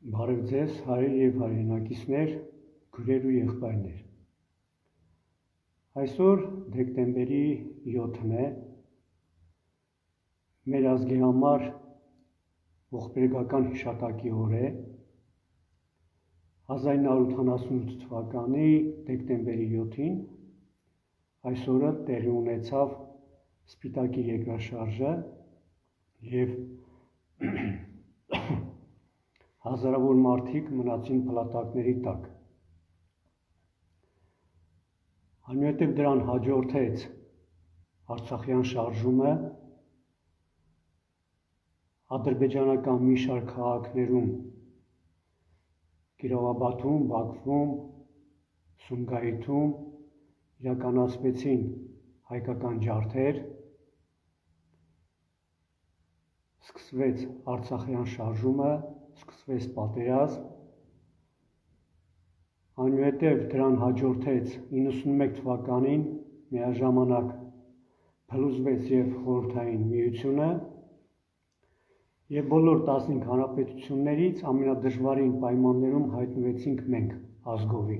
Բարև ձեզ, հայր և հայրենակիցներ, քույրեր ու եղբայրներ։ Այսօր դեկտեմբերի 7-ն է, մեր ազգի համար ողբերգական հիշատակի օր է։ 1988 թվականի դեկտեմբերի 7-ին այս օրը տեղի ունեցավ Սպիտակի երկրաշարժը և հազարավոր մարդիկ մնացին փլատակների տակ։ Այնուհետև դրան հաջորդեց Արցախյան շարժումը, ադրբեջանական մի շարք քաղաքներում Կիրովաբադում, Բաքվում, Սումգայիթում իրականացվեցին հայկական ջարդեր, սկսվեց Արցախյան շարժումը, սկսվեց պատերազմ, այնուհետև դրան հաջորդեց 91 թվականին միաժամանակ փլուզվեց և Խորհրդային Միությունը և բոլոր 15 հանրապետություններից ամենադժվարին պայմաններում հայտնվեցինք մենք ազգովի,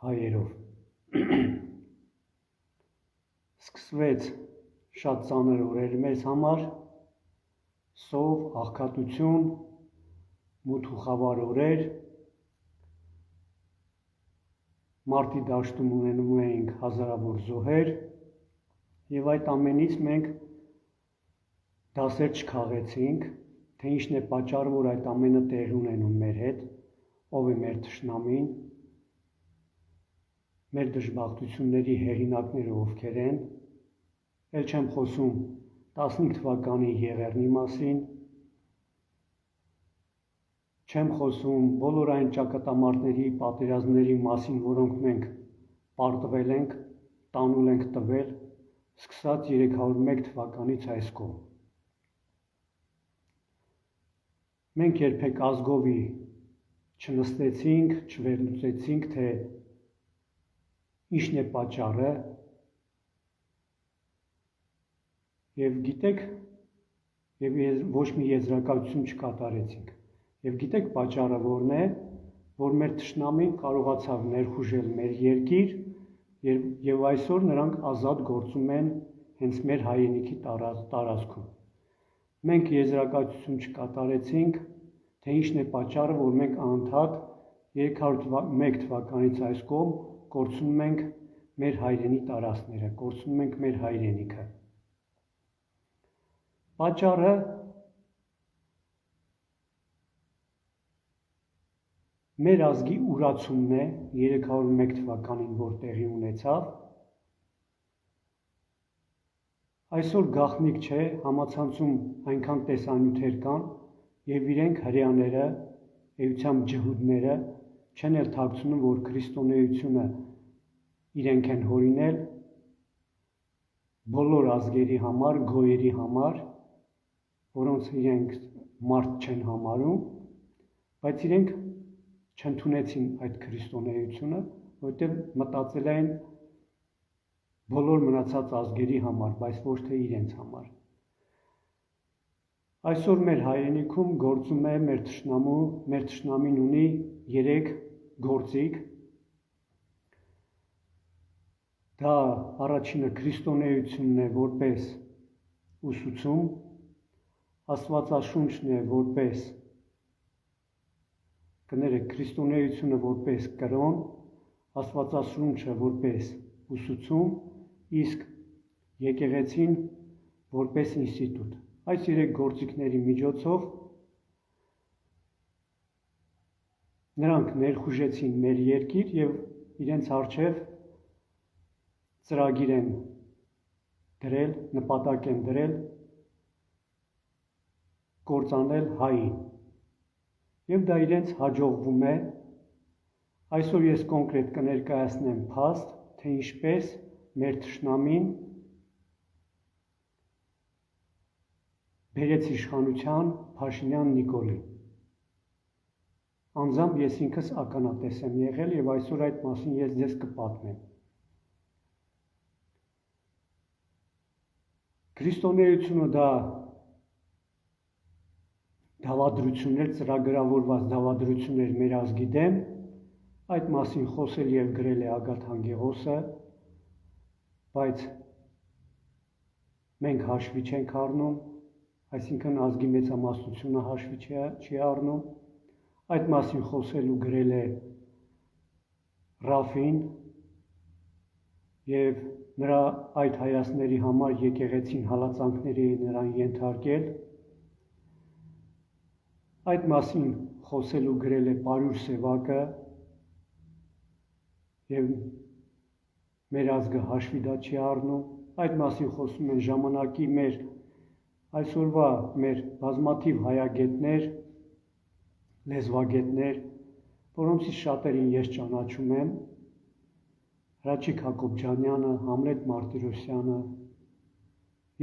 հայերով։ Սկսվեց շատ ծանր օրեր մեզ համար, սով, աղքատություն, մութ ու խավար օրեր, մարտի դաշտում ունենում էինք հազարավոր զոհեր և այդ ամենից մենք դասեր չքաղեցինք, թե ինչն է պատճառը, որ այդ ամենը տեղի ունենում մեր հետ, ով է մեր թշնամին, մեր դժբախտությունների հեղինակները ովքեր են, էլ չեմ խոսում 15 թվականի Եղեռնի մասին, չեմ խոսում բոլոր այն ճակատամարտների, պատերազմների մասին, որոնք մենք պարտվել ենք, տանուլ ենք տվել, սկսած 301 թվականից այս կողմ։ Մենք երբեք ազգովի չնստեցինք, չվերլուծեցինք, թե ինչն է պատճառը և գիտեք, և ոչ մի եզրակացություն չկատարեցինք։ Եվ գիտեք պատճառը որն է, որ մեր թշնամին կարողացավ ներխուժել մեր երկիր և այսօր նրանք ազատ գործում են հենց մեր հայրենիքի տարածքում։ Մենք եզրակացություն չկատարեցինք, թե ինչն է պատճառը, որ մենք անընդհատ 301 թվականից այս կողմ կորցնում ենք մեր հայրենի տարածքները, կորցնում ենք մեր հայրենիքը։ Պատճառը մեր ազգի ուրացումն է 301 թվականին, որ տեղի ունեցավ, այսօր գաղտնիք չէ, համացանցում այնքան տեսանյութեր կան և իրենք հրեաները, էությամբ ջհուդները չեն էլ թաքցնում, որ քրիստոնեությունը իրենք են հորինել բոլոր ազգերի համար, գոյերի համար, որոնց իրենք մարդ չեն համարում, բայց իրենք չընդունեցին այդ քրիստոնեությունը, որովհետև մտածել են բոլոր մնացած ազգերի համար, բայց ոչ թե իրենց համար։ Այսօր մեր հայրենիքում գործում է մեր թշնամին ունի 3 գործիք, դա առաջինը քրիստոնեությունն է որպես ուսուցում, Աստվածաշունչն է որպես քրիստոնեությունը որպես կրոն, Աստվածաշունչը որպես ուսուցում, իսկ եկեղեցին որպես ինստիտուտ։ Այս 3 գործիքների միջոցով նրանք ներխուժեցին մեր երկիր և իրենց առջև ծրագիր են դրել, նպատակ են դրել կործանել հային։ Եվ դա իրենց հաջողվում է։ Այսօր ես կոնկրետ կներկայացնեմ փաստ, թե ինչպես մեր թշնամին բերեց իշխանության Փաշինյան Նիկոլին։ Անձամբ ես ինքս ականատես եմ եղել և այսօր այդ մասին ես ձեզ կպատմեմ։ Քրիստոնեությունը դա դավադրություններ, ծրագրավորված դավադրություններ մեր ազգի դեմ, այդ մասին խոսել և գրել է Ագաթ Հանգեղոսը, բայց մենք հաշվի չենք առնում, այսինքն ազգի մեծամասնությունը հաշվի չի առնում, այդ մասին խոսել ու գրել է Ռաֆին և նրա այդ հայացքների համար եկեղեցին հալածանքների է նրան ենթարկել, այդ մասին խոսել ու գրել է Պարյուր Սևակը և մեր ազգը հաշվի դա չի առնում, այդ մասին խոսում են ժամանակի այսօրվա մեր բազմաթիվ հայագետներ, լեզվագետներ, որոնցից շատերին ես ճանաչում եմ, Հրաչիկ Հակոբյանը, Համլետ Մարտիրոսյանը,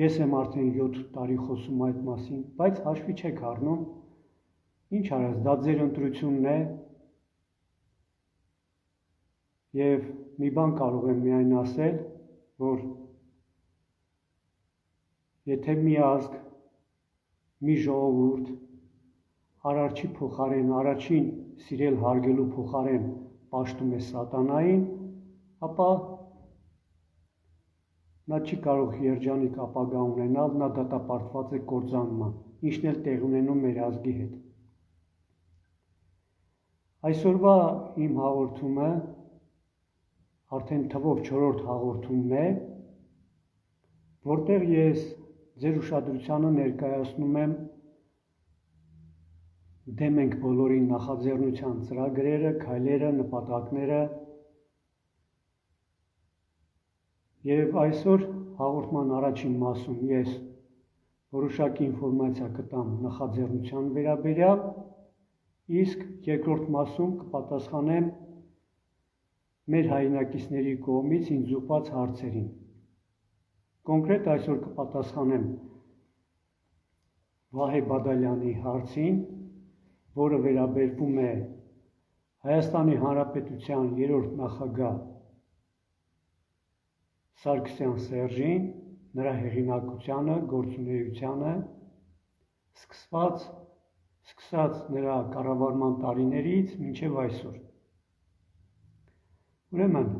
ես եմ արդեն 7 տարի խոսում այդ մասին, բայց հաշվի չեք առնում, ինչ արած, դա ձեր ընտրությունն է և մի բան կարող եմ միայն ասել, որ եթե մի ազգ, մի ժողովուրդ արարչի փոխարեն, առաջին սիրել հարգելու փոխարեն պաշտում է սատանային, ապա նա չի կարող երջանիկ ապագա ունենալ, նա դատապարտված է կործանման, ինչն էլ տեղ ունենում մեր ազգի հետ։ Այսօրվա իմ հաղորդումը արդեն թվով 4-րդ հաղորդումն է, որտեղ ես ձեր ուշադրությանը ներկայացնում եմ դեմ ենք բոլորին նախաձեռնության ծրագրերը, քայլերը, նպատակները և այսօր հաղորդման առաջին մասում ես որոշակի ինֆորմացիա կտամ նախաձեռնության վերաբերյալ, իսկ երկրորդ մասում կպատասխանեմ մեր հայրենակիցների կողմից ինձ ուղղված հարցերին։ Կոնկրետ այսօր կպատասխանեմ Վահե Բադալյանի հարցին, որը վերաբերվում է Հայաստանի Հանրապետության 3-րդ նախագահ Սարգսյան Սերժին, նրա հեղինակությանը, գործունեությանը, սկսած նրա կառավարման տարիներից մինչև այսօր։ Ուրեմն,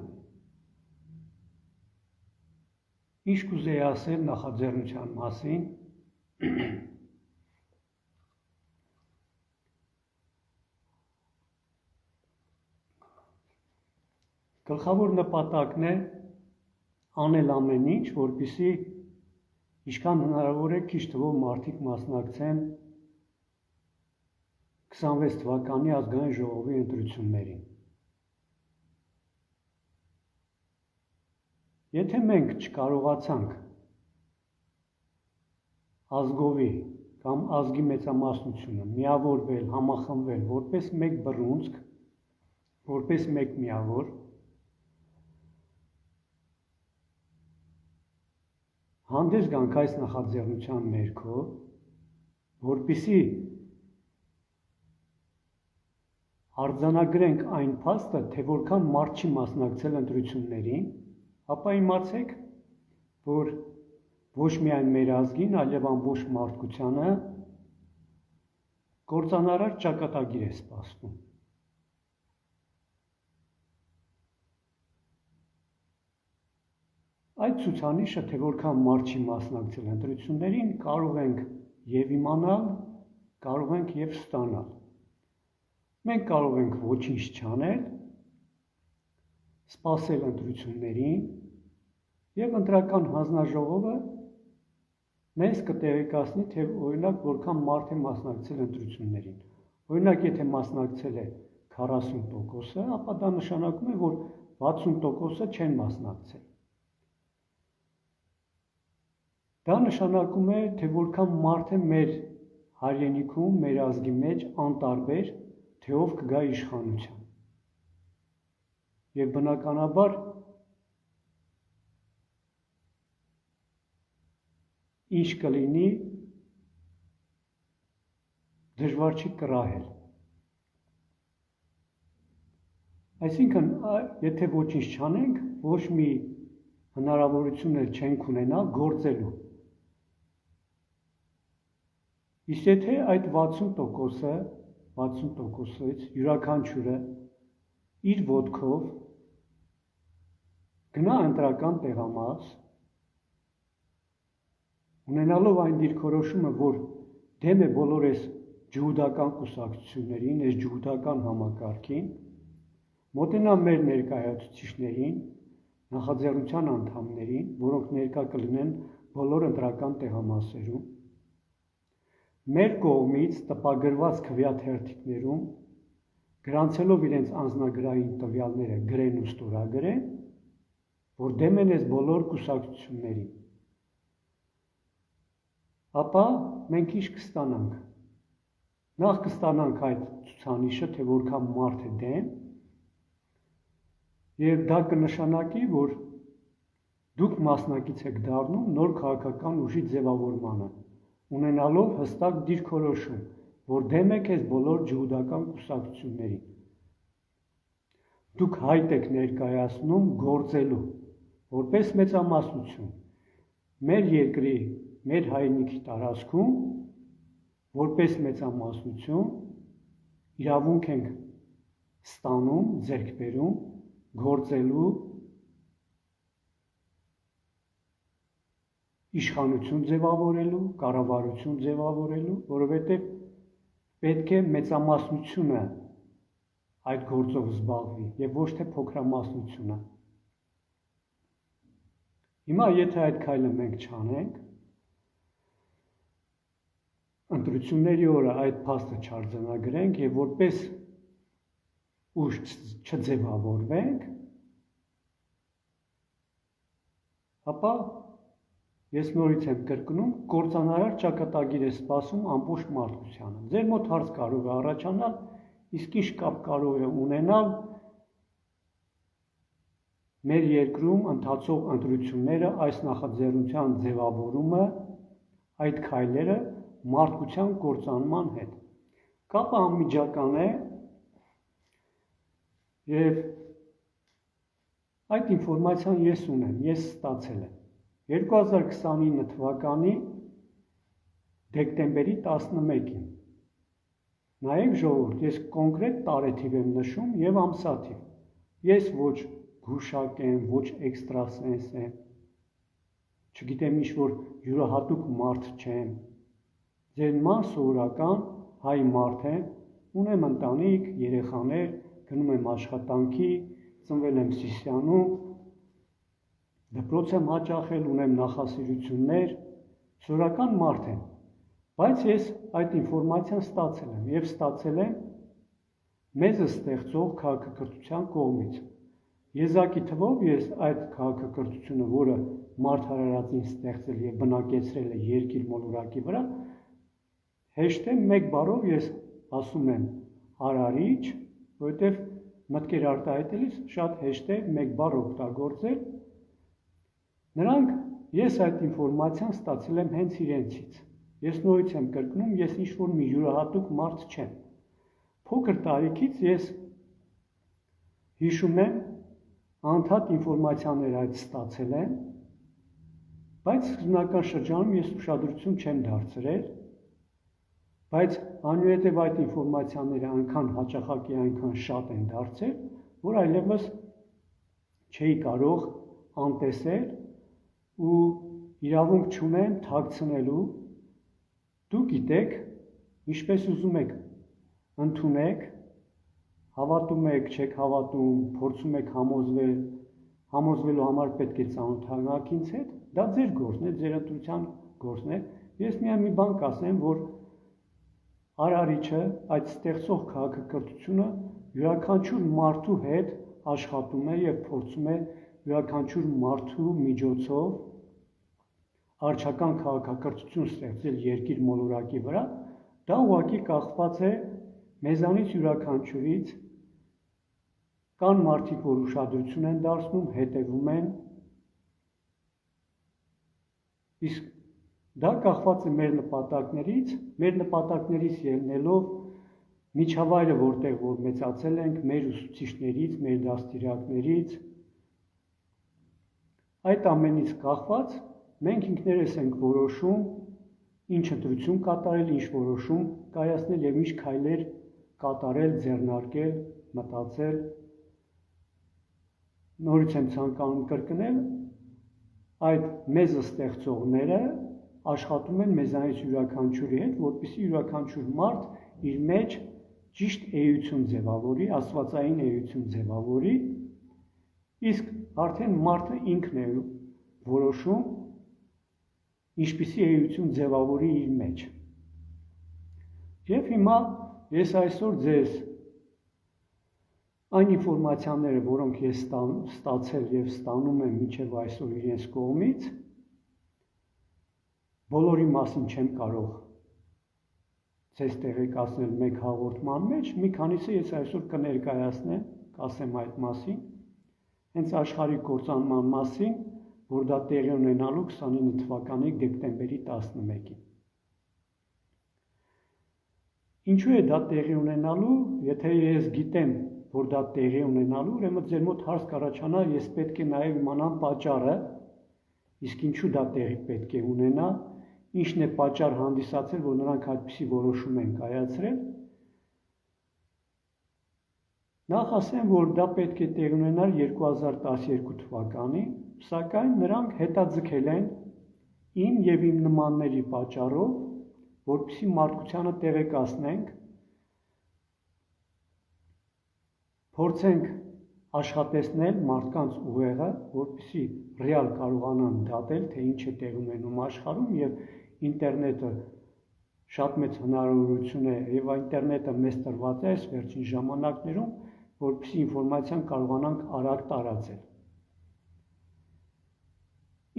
ինչ կուզեի ասել նախաձեռնության մասին, գլխավոր նպատակն է անել ամեն ինչ, որպեսզի ինչքան հնարավոր է քիչ թվով մարդիկ մասնակցեն 26 թվականի ազգային ժողովի ընտրություններին։ Եթե մենք չկարողացանք ազգովի կամ ազգի մեծամասնությունը միավորվել, համախմբվել որպես մեկ բռունցք, որպես մեկ միավոր, հանդես գանք այս նախաձեռնության ներքո, որպեսզի արձանագրենք այն փաստը, թե որքան մարդ չի մասնակցել ընտրություններին, ապա իմացեք, որ ոչ միայն մեր ազգին, այլև ամբողջ մարդկությանը կործանարար ճակատագիր է սպասվում։ Այդ ցուցանիշը, թե որքան մարդ չի մասնակցել ընտրություններին, կարող ենք և իմանալ, կարող ենք և ստանալ։ Մենք կարող ենք ոչինչ չանել, սպասել ընտրություններին և ընտրական հանձնաժողովը մեզ կտեղեկացնի, թե օրինակ որքան մարդ է մասնակցել ընտրություններին։ Օրինակ, եթե մասնակցել է 40%-ը, ապա դա նշանակում է, որ 60%-ը չեն մասնակցել։ Դա նշանակում է, թե որքան մարդ է մեր հայրենիքում, մեր ազգի մեջ անտարբեր, թե ով կգա իշխանության։ Եվ բնականաբար ինչ կլինի, դժվար չի կռահել։ Այսինքն, եթե ոչինչ չանենք, ոչ մի հնարավորություն էլ չենք ունենա գործելու։ Իսկ եթե այդ 60%-ից յուրաքանչյուրը իր ոտքով գնա ընտրական տեղամաս, ունենալով այն դիրքորոշումը, որ դեմ է բոլոր այս ջհուդական կուսակցություններին, այս ջհուդական համակարգին, մոտենա մեր ներկայացուցիչներին, նախաձեռնության անդամներին, որոնք ներկա կլինեն բոլոր ընտրական տեղամասերում, մեր կողմից տպագրված քվեաթերթիկներում գրանցելով իրենց անձնագրային տվյալները գրեն ու ստորագրեն, որ դեմ են այս բոլոր կուսակցություններին, ապա մենք ինչ կստանանք։ Նախ կստանանք այդ ցուցանիշը, թե որքան մարդ է դեմ, եւ դա կնշանակի, որ դուք մասնակից եք դառնում նոր քաղաքական ուժի ձևավորմանը, ունենալով հստակ դիրքորոշում, որ դեմ եք այս բոլոր ջհուդական կուսակցություններին։ Դուք հայտ եք ներկայացնում գործելու, որպես մեծամասնություն, մեր երկրի, մեր հայրենիքի տարածքում, որպես մեծամասնություն, իրավունք ենք ստանում, ձեռք բերում, գործելու, իշխանություն ձևավորելու, կառավարություն ձևավորելու, որովհետև պետք է մեծամասնությունը այդ գործով զբաղվի եւ ոչ թե փոքրամասնությունը։ Հիմա եթե այդ քայլը մենք չանենք, ընտրությունների օրը այդ փաստը չարձանագրենք եւ որպես ուժ չձևավորվենք, ապա ես նորից եմ կրկնում, կործանարար ճակատագիր է սպասում ամբողջ մարդկությանը։ Ձեր մոտ հարց կարող է առաջանալ, իսկ ինչ կապ կարող է ունենալ մեր երկրում ընթացող ընտրությունները, այս նախաձեռնության ձևավորումը, այդ քայլերը մարդկության կործանման հետ։ Կապը անմիջական է եւ այդ ինֆորմացիան ես ունեմ, ես ստացել եմ 2029 թվականի դեկտեմբերի 11-ին։ Նայեք ժողովուրդ, ես կոնկրետ տարեթիվ եմ նշում եւ ամսաթիվ։ Ես ոչ գուշակ եմ, ոչ էքստրասենս եմ, չգիտեմ ինչ-որ յուրահատուկ մարդ չեմ, ձեր նման սովորական հայ մարդ եմ, ունեմ ընտանիք, երեխաներ, գնում եմ աշխատանքի, ծնվել եմ Սիսիանում, դպրոց եմ հաճախել, ունեմ նախասիրություններ, սովորական մարդ եմ, բայց ես այդ ինֆորմացիան ստացել եմ եւ ստացել եմ մեզ ստեղծող քաղաքակրթության կողմից։ Եզակի թվով ես այդ քաղաքակրթությունը, որը մարդ հարարածին ստեղծել եւ բնակեցրել է երկիր մոլորակի վրա, հեշտ է մեկ բառով ես ասում եմ արարիչ, որովհետեւ մտքեր արտահայտելիս շատ հեշտ է մեկ բառ օգտագործել։ Նրանք ես այդ ինֆորմացիան ստացել եմ հենց իրենցից։ Ես նորից եմ կրկնում, ես ինչ-որ մի յուրահատուկ մարդ չեմ։ Փոքր տարիքից ես հիշում եմ անդադ ինֆորմացիաներ այդ ստացել եմ, բայց սկզբնական շրջանում ես ուշադրություն չեմ դարձրել, բայց այնուհետև այդ ինֆորմացիաները այնքան հաճախակի, այնքան շատ են դարձել, որ այլևս չէի կարող անտեսել ու իրավունք չունեմ թաքցնելու։ Դուք գիտեք, ինչպես ուզում եք ընդունեք, հավատում եք, չեք հավատում, փորձում եք համոզվել, համոզվելու համար պետք է ծանոթանաք ինձ հետ, դա ձեր գործն է, ձեր ընտրության գործն է։ Ես միայն մի բան կասեմ, որ արարիչը, այդ ստեղծող քաղաքակրթությունը յուրաքանչյուր մարդու հետ աշխատում է եւ փորձում է յուրաքանչյուր մարդու միջոցով արչական քաղաքակրթություն ստեղծել երկիր մոլորակի վրա, դա ուղղակի կախված է մեզանից յուրաքանչյուրից, կան մարդիկ, որ ուշադրություն են դարձնում, հետևում են, իսկ դա կախված է մեր նպատակներից ելնելով միջավայրը, որտեղ որ մեծացել ենք, մեր ուսուցիչներից, մեր դաստիարակներից, այդ ամենից կախված մենք ինքներս ենք որոշում ինչ ընտրություն կատարել, ինչ որոշում կայացնել եւ ինչ քայլեր կատարել, ձեռնարկել, մտածել։ Նորից եմ ցանկանում կրկնել, այդ մեզը ստեղծողները աշխատում են մեզանից յուրաքանչյուրի հետ, որպեսզի յուրաքանչյուր մարդ իր մեջ ճիշտ էություն ձևավորի, աստվածային էություն ձևավորի, իսկ արդեն մարդը ինքն է որոշում ինչպիսի էություն ձևավորի իր մեջ։ Եվ հիմա ես այսօր ձեզ այն ինֆորմացիաները, որոնք ես ստացել եւ ստանում եմ մինչեւ այսօր իրենց կողմից, բոլորի մասին չեմ կարող ձեզ տեղեկացնել մեկ հաղորդման մեջ, մի քանիսը ես այսօր կներկայացնեմ, կասեմ այդ մասին, հենց աշխարհի կործանման մասին, որ դա տեղի ունենալու 29 թվականի դեկտեմբերի 11-ին։ Ինչու է դա տեղի ունենալու, եթե ես գիտեմ, որ դա տեղի ունենալու, ուրեմն ձեր մոտ հարց կառաջանա, ես պետք է նաև իմանամ պատճառը, իսկ ինչու դա տեղի պետք է ունենա, ինչն է պատճառ հանդիսացել, որ նրանք այդպիսի որոշում են կայացրել։ Նախ ասեմ, որ դա պետք է տեղի ունենար 2012 թվականին, սակայն նրանք հետաձգել են իմ եւ իմ նմանների պատճառով, որպեսզի մարդկությանը տեղեկացնենք, փորձենք աշխատեցնել մարդկանց ուղեղը, որպեսզի ռեալ կարողանան դատել, թե ինչ է տեղի ունենում աշխարհում եւ ինտերնետը շատ մեծ հնարավորություն է եւ ինտերնետը մեզ տրված է այս վերջին ժամանակներում, որպեսզի ինֆորմացիան կարողանանք արագ տարածել։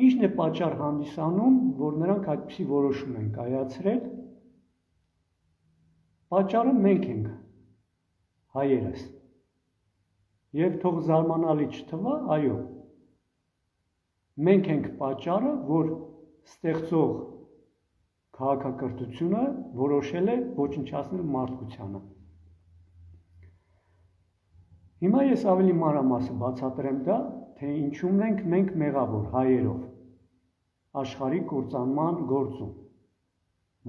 Ինչն է պատճառ հանդիսանում, որ նրանք այդպիսի որոշում են կայացրել։ Պատճառը մենք ենք, հայերս։ Եվ թող զարմանալի չթվա, այո, մենք ենք պատճառը, որ ստեղծող քաղաքակրթությունը որոշել է ոչնչացնել մարդկությանը։ Հիմա ես ավելի մանրամասը բացատրեմ դա, թե ինչու ենք մենք մեղավոր հայերով աշխարհի կործանման գործում,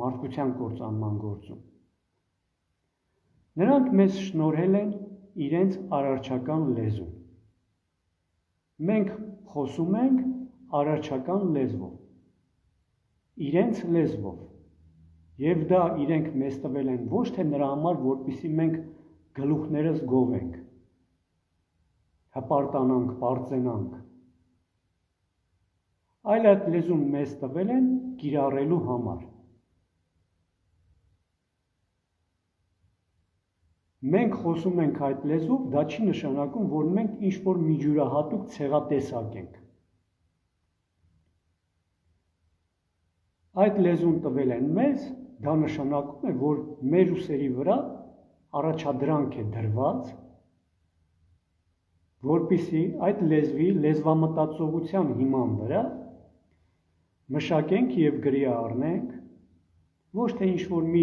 մարդկության կործանման գործում։ Նրանք մեզ շնորհել են իրենց արարչական լեզուն։ Մենք խոսում ենք արարչական լեզվով, իրենց լեզվով, եւ դա իրենք մեզ տվել են ոչ թե նրա համար, որպեսզի մենք գլուխներս գովենք, հպարտանանք, պարծենանք, այլ այդ լեզուն մեզ տվել են կիրառելու համար։ Մենք խոսում ենք այդ լեզվով, դա չի նշանակում, որ մենք ինչ-որ միջուրահատուկ ցեղատեսակ ենք։ Այդ լեզուն տվել են մեզ, դա նշանակում է, որ մեր ուսերի վրա առաջադրանք է դրված, որպեսզի այդ լեզվի լեզվամտածողության հիման վրա մշակենք եւ գրի առնենք ոչ թե ինչ-որ մի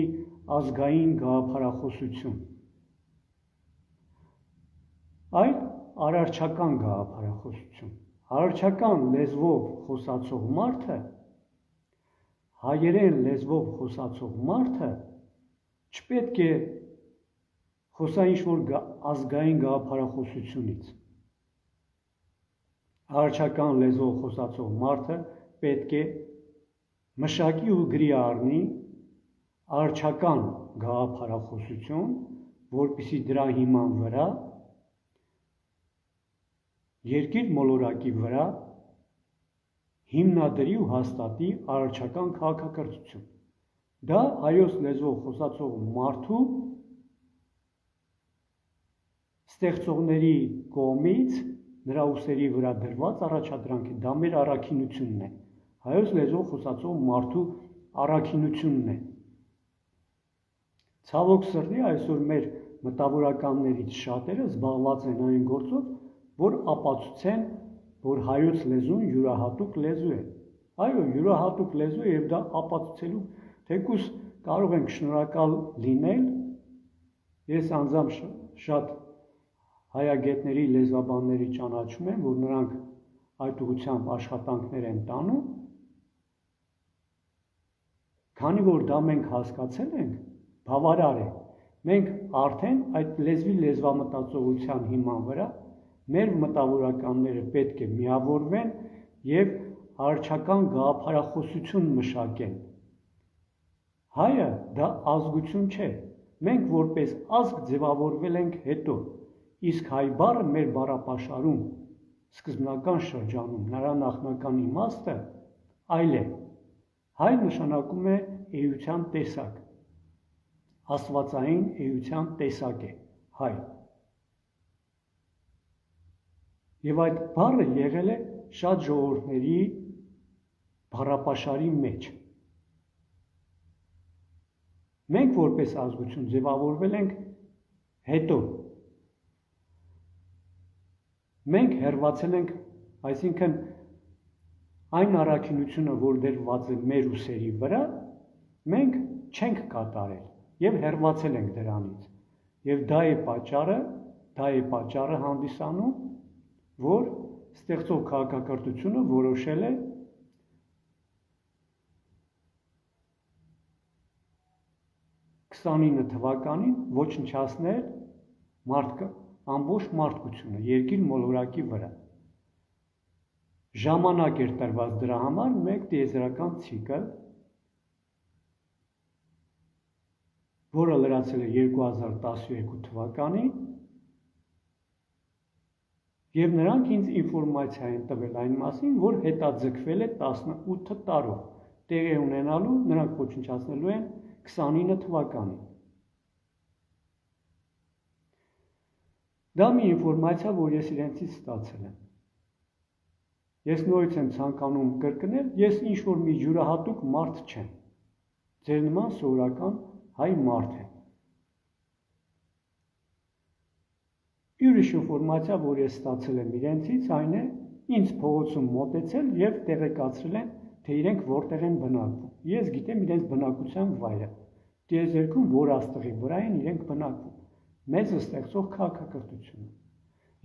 ազգային գաղափարախոսություն, այլ արարչական գաղափարախոսություն։ Արարչական լեզվով խոսացող մարդը, հայերեն լեզվով խոսացող մարդը չպետք է խոսա ինչ-որ ազգային գաղափարախոսությունից։ Արարչական լեզվով խոսացող մարդը պետք է մշակի ու գրի առնի արարչական գաղափարախոսություն, որպեսզի դրա հիման վրա երկիր մոլորակի վրա հիմնադրի ու հաստատի արարչական քաղաքակրթություն։ Դա հայոց լեզվով խոսացող մարդու ստեղծողների կողմից նրա ուսերի վրա դրված առաջադրանք է, դա մեր առաքինությունն է, հայոց լեզվով խոսացող մարդու առաքինությունն է։ Ցավոք սրտի այսօր մեր մտավորականներից շատերը զբաղված են այն գործով, որ ապացուցեն, որ հայոց լեզուն յուրահատուկ լեզու է։ Այո, յուրահատուկ լեզու է եւ դա ապացուցելու թեկուզ կարող ենք շնորհակալ լինել։ Ես անձամբ շատ հայագետների, լեզվաբանների ճանաչում եմ, որ նրանք այդ ուղղությամբ աշխատանքներ են տանում, Քանի որ դա մենք հասկացել ենք, բավարար է։ Մենք արդեն այդ լեզվի լեզվամտածողության հիման վրա մեր մտավորականները պետք է միավորվեն եւ արարչական գաղափարախոսություն մշակեն։ Հայը դա ազգություն չէ։ Մենք որպես ազգ ձևավորվել ենք հետո, իսկ հայ բառը մեր բառապաշարում սկզբնական շրջանում նրա նախնական իմաստը այլ է։ Հայ նշանակում է էության տեսակ, աստվածային էության տեսակ է հայ։ Եվ այդ բառը եղել է շատ ժողովուրդների բառապաշարի մեջ։ Մենք որպես ազգություն ձևավորվել ենք հետո։ Մենք հեռացել ենք, այսինքն այն առաքինությունը, որ դրված է մեր ուսերի վրա, մենք չենք կատարել եւ հեռացել ենք դրանից։ Եվ դա է պատճառը հանդիսանում, որ ստեղծող քաղաքակրթությունը որոշել է թվականին ոչնչացնել ամբողջ մարդկությունը երկիր մոլորակի վրա։ Ժամանակ էր տրված դրա համար մեկ տիեզերական ցիկլ, որը լրացել է 2012 թվականին, եւ նրանք ինձ ինֆորմացիա են տվել այն մասին, որ հետաձգվել է 18 տարով, տեղի ունենալու, նրանք ոչնչացնելու են 29 թվականին։ Դա մի ինֆորմացիա, որ ես իրենցից ստացել եմ։ Ես նորից եմ ցանկանում կրկնել, ես ինչ-որ մի յուրահատուկ մարդ չեմ։ Ձեր նման սովորական հայ մարդ եմ։ Ուրիշ ինֆորմացիա, որ ես ստացել եմ իրենցից, այն է, ինձ փողոցում մոտեցել եւ տեղեկացրել են, թե իրենք որտեղ են բնակվում։ Ես գիտեմ իրենց բնակության վայրը։ Տիեզերքում որ աստղի վրա են իրենք բնակվում։ Մեզ ստեղծող քաղաքակրթությունը։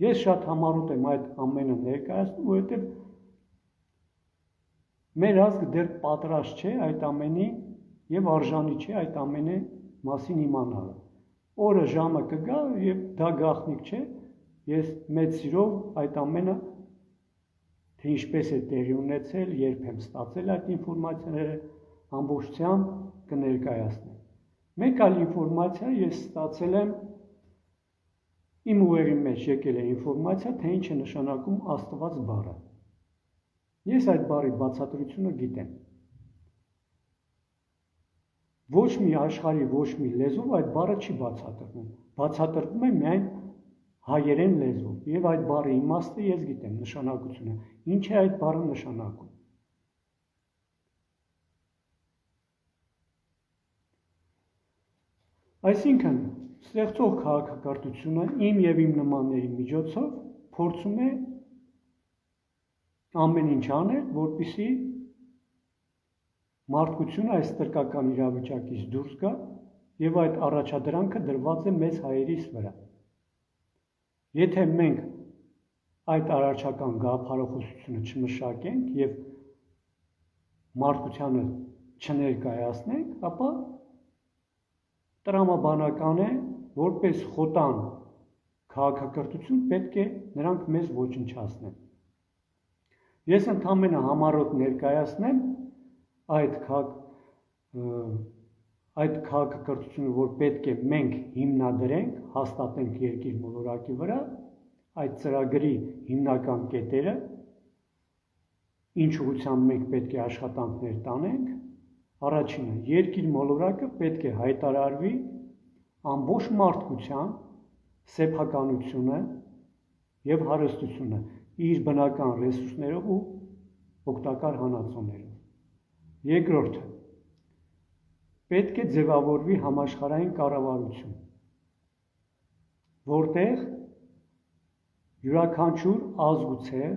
Ես շատ համառոտ եմ այդ ամենը ներկայացնում, որովհետև մեր ազգը դեռ պատրաստ չէ այդ ամենի եւ արժանի չէ այդ ամենի մասին իմանալը։ Օրը ժամը կգա եւ դա գաղտնիք չէ, ես մեծ սիրով այդ ամենը թե ինչպես է տեղի ունեցել, երբ եմ ստացել այդ ինֆորմացիաները, ամբողջությամբ կներկայացնեմ։ Մեկ այլ ինֆորմացիա ես ստացել եմ իմ ուղեղի մեջ եկել է ինֆորմացիա, թե ինչ է նշանակում Աստված բառը։ Ես այդ բառի բացատրությունը գիտեմ։ Ոչ մի աշխարհի ոչ մի լեզվով այդ բառը չի բացատրվում։ Բացատրվում է միայն հայերեն լեզվով, եւ այդ բառի իմաստը ես գիտեմ, նշանակությունը։ Ինչ է այդ բառը նշանակում։ Այսինքն, ստեղծող քաղաքակրթությունը իմ եւ իմ նմանների միջոցով փորձում է ամեն ինչ անել, որպեսզի մարդկությունը այս տրկական իրավիճակից դուրս գա եւ այդ առաջադրանքը դրված է մեզ հայերիս վրա։ Եթե մենք այդ առաջական գաղափարախոսությունը չմշակենք եւ մարդկությանը չներկայացնենք, ապա տրամաբանական է, որպես խոտան քաղաքակրթություն պետք է նրանք մեզ ոչնչացնեն։ Ես ընդամենը համառոտ ներկայացնեմ այդ քաղաքակրթությունը, որ պետք է մենք հիմնադրենք, հաստատենք երկիր մոլորակի վրա, այդ ծրագրի հիմնական կետերը, ինչ ուղղությամբ մենք պետք է աշխատանքներ տանենք, առաջինը, երկիր մոլորակը պետք է հայտարարվի ամբողջ մարդկության սեփականությունը եւ հարստությունը իր բնական ռեսուրսներով ու օգտակար հանածոներով։ Երկրորդը, պետք է ձևավորվի համաշխարհային կառավարություն, որտեղ յուրաքանչյուր ազգ ու ցեղ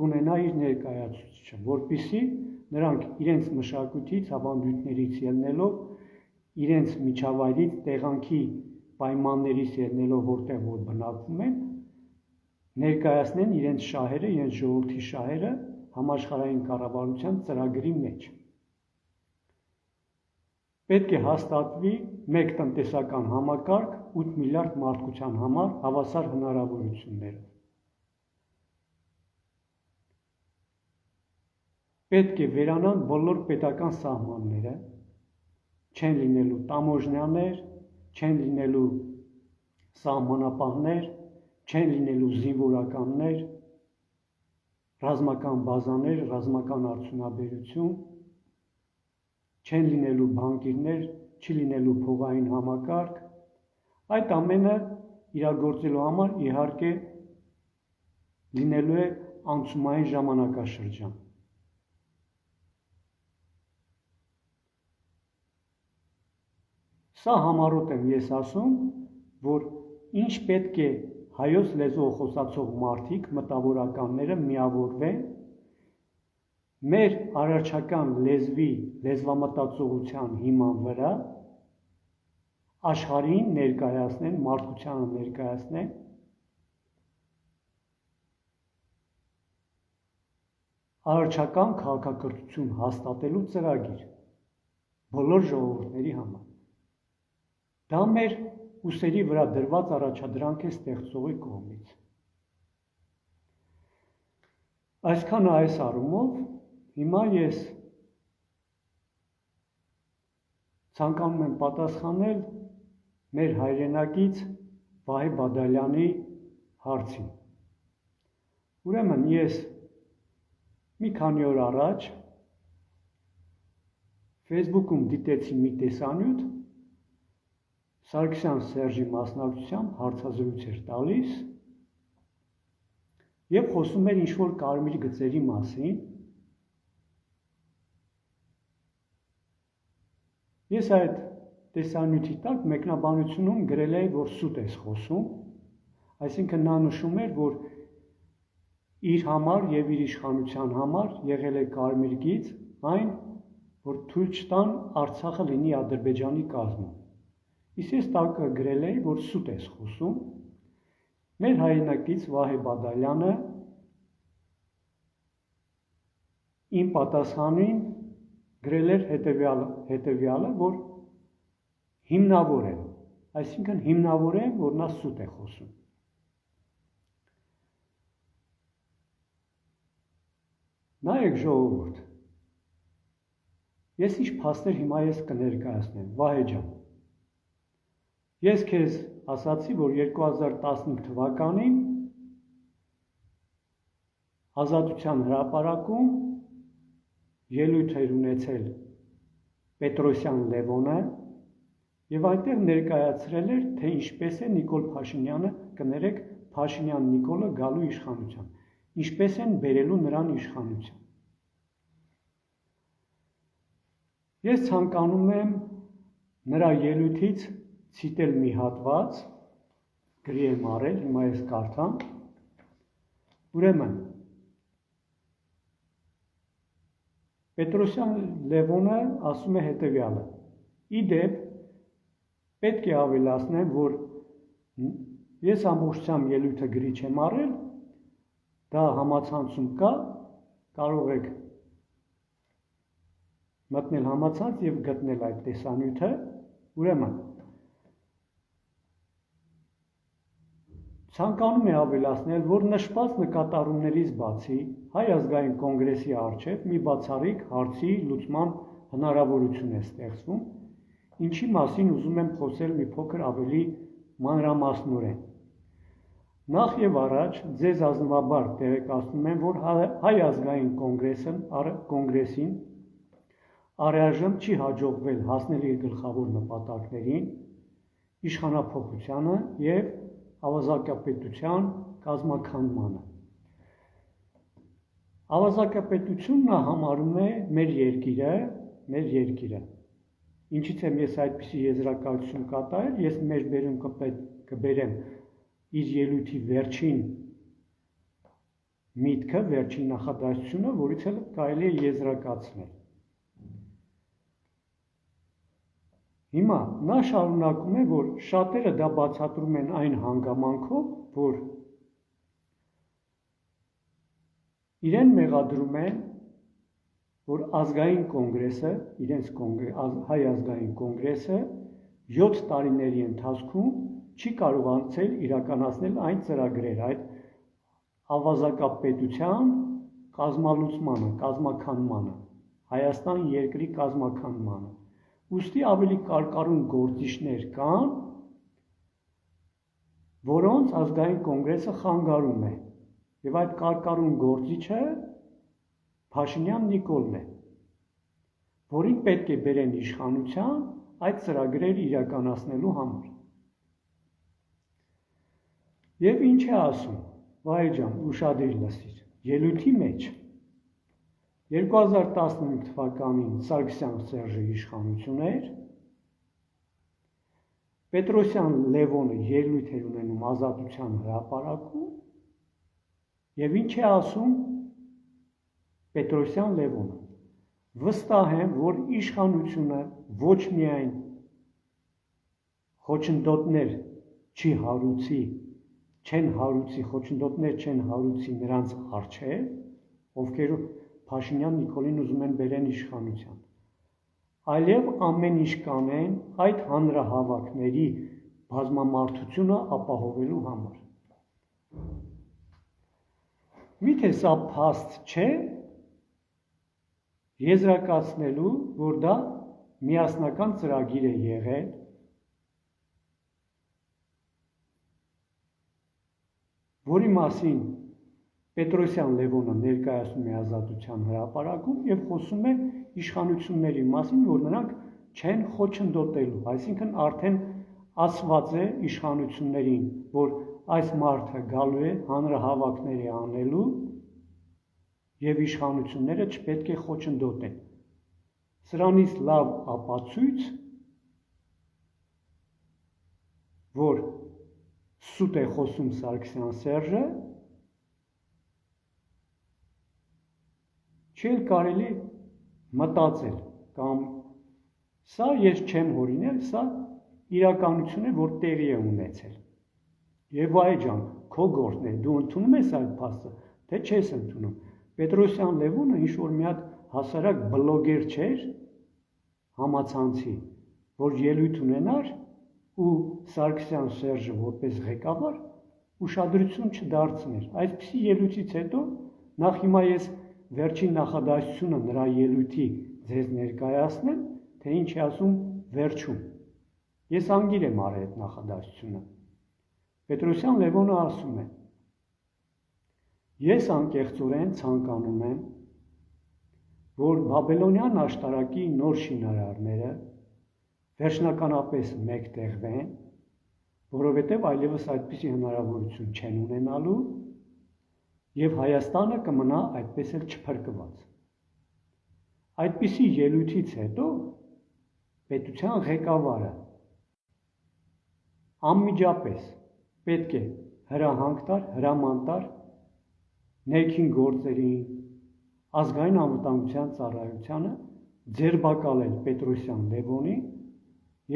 կունենա իր ներկայացուցիչը, որպեսզի նրանք իրենց մշակույթից, ավանդույթներից ելնելով, իրենց միջավայրից, տեղանքի պայմաններից ելնելով, որտեղ որ բնակվում են, ներկայացնեն իրենց շահերը, իրենց ժողովրդի շահերը համաշխարհային կառավարության ծրագրի մեջ։ պետք է հաստատվի մեկ տնտեսական համակարգ 8 միլիարդ մարդկության համար հավասար հնարավորություններով։ Պետք է վերանան բոլոր պետական սահմանները, չեն լինելու տամոժնյաներ, չեն լինելու սահմանապահներ, չեն լինելու զինվորականներ, ռազմական բազաներ, ռազմական արդյունաբերություն, չեն լինելու բանկիրներ, չի լինելու փողային համակարգ, այդ ամենը իրագործելու համար իհարկե լինելու է անցումային ժամանակաշրջան։ Սա համառոտ եմ ես ասում, որ ինչ պետք է հայոց լեզվով խոսացող մարդիկ, մտավորականները միավորվեն մեր արարչական լեզվի, լեզվամտածողության հիման վրա աշխարհին ներկայացնեն, մարդկությանը ներկայացնեն արարչական քաղաքակրթություն հաստատելու ծրագիր բոլոր ժողովուրդների համար։ Դա մեր ուսերի վրա դրված առաջադրանք է ստեղծողի կողմից։ Այսքանը այս առումով, հիմա ես ցանկանում եմ պատասխանել մեր հայրենակից Վահե Բադալյանի հարցին։ Ուրեմն ես մի քանի օր առաջ Facebook-ում դիտեցի մի տեսանյութ, Սարգսյան Սերժի մասնակցությամբ հարցազրույց էր տալիս եւ խոսում էր ինչ-որ կարմիր գծերի մասին։ Ես այդ տեսանյութի տակ մեկնաբանությունում գրել էի, որ սուտ ես խոսում, այսինքն նա նշում էր, որ իր համար եւ իր իշխանության համար եղել է կարմիր գիծ այն, որ թույլ չտան Արցախը լինի Ադրբեջանի կազմում։ Իսկ ես տակը գրել էի, որ սուտ ես խոսում, մեր հայրենակից Վահե Բադալյանը իմ պատասխանին գրել էր հետևյալը, որ հիմնավոր է, այսինքն հիմնավոր է, որ նա սուտ է խոսում։ Նայեք ժողովուրդ, ես ինչ փաստեր հիմա ես կներկայացնեմ, Վահե ջան։ Ես քեզ ասացի, որ 2015 թվականին Ազատության հրապարակում ելույթ էր ունեցել Պետրոսյան Լևոնը եւ այնտեղ ներկայացրել էր, թե ինչպես է Նիկոլ Փաշինյանը, կներեք, Փաշինյան Նիկոլը գալու իշխանության, ինչպես են բերելու նրան իշխանության։ Ես ցանկանում եմ նրա ելույթից ցիտել մի հատված, գրի եմ արել, հիմա ես կարդամ։ Ուրեմն Պետրոսյան Լևոնը ասում է հետևյալը. Իդեպ պետք է ավելացնեմ, որ ես ամբողջությամբ ելույթը գրի չեմ արել, դա համացանցում կա, կարող եք մտնել համացանց եւ գտնել այդ տեսանյութը, ուրեմն ցանկանում է ավելացնել, որ նշված նկատառումներից բացի Հայ ազգային կոնգրեսի առջև մի բացառիկ հարցի լուծման հնարավորություն է ստեղծվում, ինչի մասին ուզում եմ խոսել մի փոքր ավելի մանրամասնորեն։ Նախ եւ առաջ ձեզ ազնվաբար տեղեկացնում եմ, որ Հայ ազգային կոնգրեսին առայժմ չի հաջողվել հասնել իր գլխավոր նպատակներին, իշխանափոխությանը եւ ավազակապետության կազմաքանդմանը։ Ավազակապետությունն նա համարում է մեր երկիրը, ինչից եմ ես այդպիսի եզրակացություն կատարել, ես մեր բերում կբերեմ իր ելույթի վերջին միտքը, վերջին նախադասությունը, որից էլ կարելի է եզրակացնել։ Հիմա նա շարունակում է, որ շատերը դա բացատրում են այն հանգամանքով, որ իրեն մեղադրում են, որ ազգային կոնգրեսը, հայ ազգային կոնգրեսը 7 տարիների ընթացքում չի կարողացել իրականացնել այն ծրագրերը, այդ ավազակապետության կազմալուծմանը, կազմաքանմանը, Հայաստան երկրի կազմաքանմանը։ Ուստի ավելի կարկառուն գործիչներ կան, որոնց ազգային կոնգրեսը խանգարում է, եւ այդ կարկառուն գործիչը Փաշինյան Նիկոլն է, որին պետք է բերեն իշխանության այդ ծրագրերը իրականացնելու համար։ Եվ ինչ է ասում, Վահե ջան, ուշադիր լսիր, ելույթի մեջ 2015 թվականին Սարգսյան Սերժը իշխանություն էր, Պետրոսյան Լևոնը ելույթ էր ունենում Ազատության հրապարակում, եւ ինչ է ասում Պետրոսյան Լևոնը, վստահ եմ, որ իշխանությունը ոչ միայն խոչընդոտներ խոչընդոտներ չեն հարուցի նրանց առջև, ովքեր Փաշինյան Նիկոլին ուզում են բերեն իշխանության, այլև ամեն ինչ կանեն այդ հանրահավաքների բազմամարդությունը ապահովելու համար։ Միթե սա փաստ չէ եզրակացնելու, որ դա միասնական ծրագիր է եղել, որի մասին Պետրոսյան Լևոնը ներկայացնում է Ազատության հրապարակում եւ խոսում է իշխանությունների մասին, որ նրանք չեն խոչընդոտելու, այսինքն արդեն ասված է իշխանություններին, որ այս մարդը գալու է հանրահավաքների անելու եւ իշխանությունները չպետք է խոչընդոտեն։ Սրանից լավ ապացույց, որ սուտ է խոսում Սարգսյան Սերժը, չի կարելի մտածել, կամ սա ես չեմ հորինել, սա իրականություն է, որ տեղի է ունեցել։ Եվ Վահե ջան, քո գործն է, դու ընդունում ես այդ փաստը, թե չես ընդունում։ Պետրոսյան Լևոնը ինչ-որ մի հատ հասարակ բլոգեր չէր համացանցի, որ ելույթ ունենար ու Սարգսյան Սերժը որպես ղեկավար ուշադրություն չդարձներ։ Այսպիսի ելույթից հետո նախ հիմա ես վերջին նախադասությունը նրա ելույթի ձեզ ներկայացնեմ, թե ինչ է ասում վերջում։ Ես անգիր եմ արել այդ նախադասությունը։ Պետրոսյան Լևոնը ասում է. Ես անկեղծորեն ցանկանում եմ, որ Բաբելոնյան աշտարակի նոր շինարարները վերջնականապես մեկտեղվեն, որովհետև այլևս այդպիսի հնարավորություն չեն ունենալու եւ Հայաստանը կմնա այդպես էլ չփրկված։ Այդպիսի ելույթից հետո պետության ղեկավարը անմիջապես պետք է հրաման տար ներքին գործերին, ազգային անվտանգության ծառայությանը ձերբակալել Պետրոսյան Լևոնին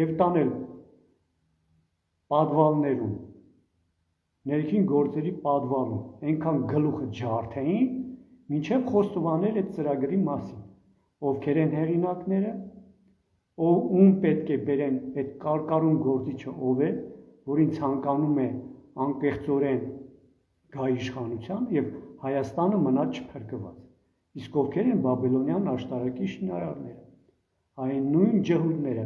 եւ տանել պատվալներում, ներքին գործերի պատվալում այնքան գլուխը ջարդեին, մինչև խոստովանել այդ ծրագրի մասին, ովքեր են հեղինակները, ում պետք է բերեն այդ կարկառուն գործիչը ով է, որին ցանկանում է անկեղծորեն գա իշխանության եւ Հայաստանը մնա չփրկված։ Իսկ ովքեր են Բաբելոնյան աշտարակի շինարարները, այն նույն ջհուդները։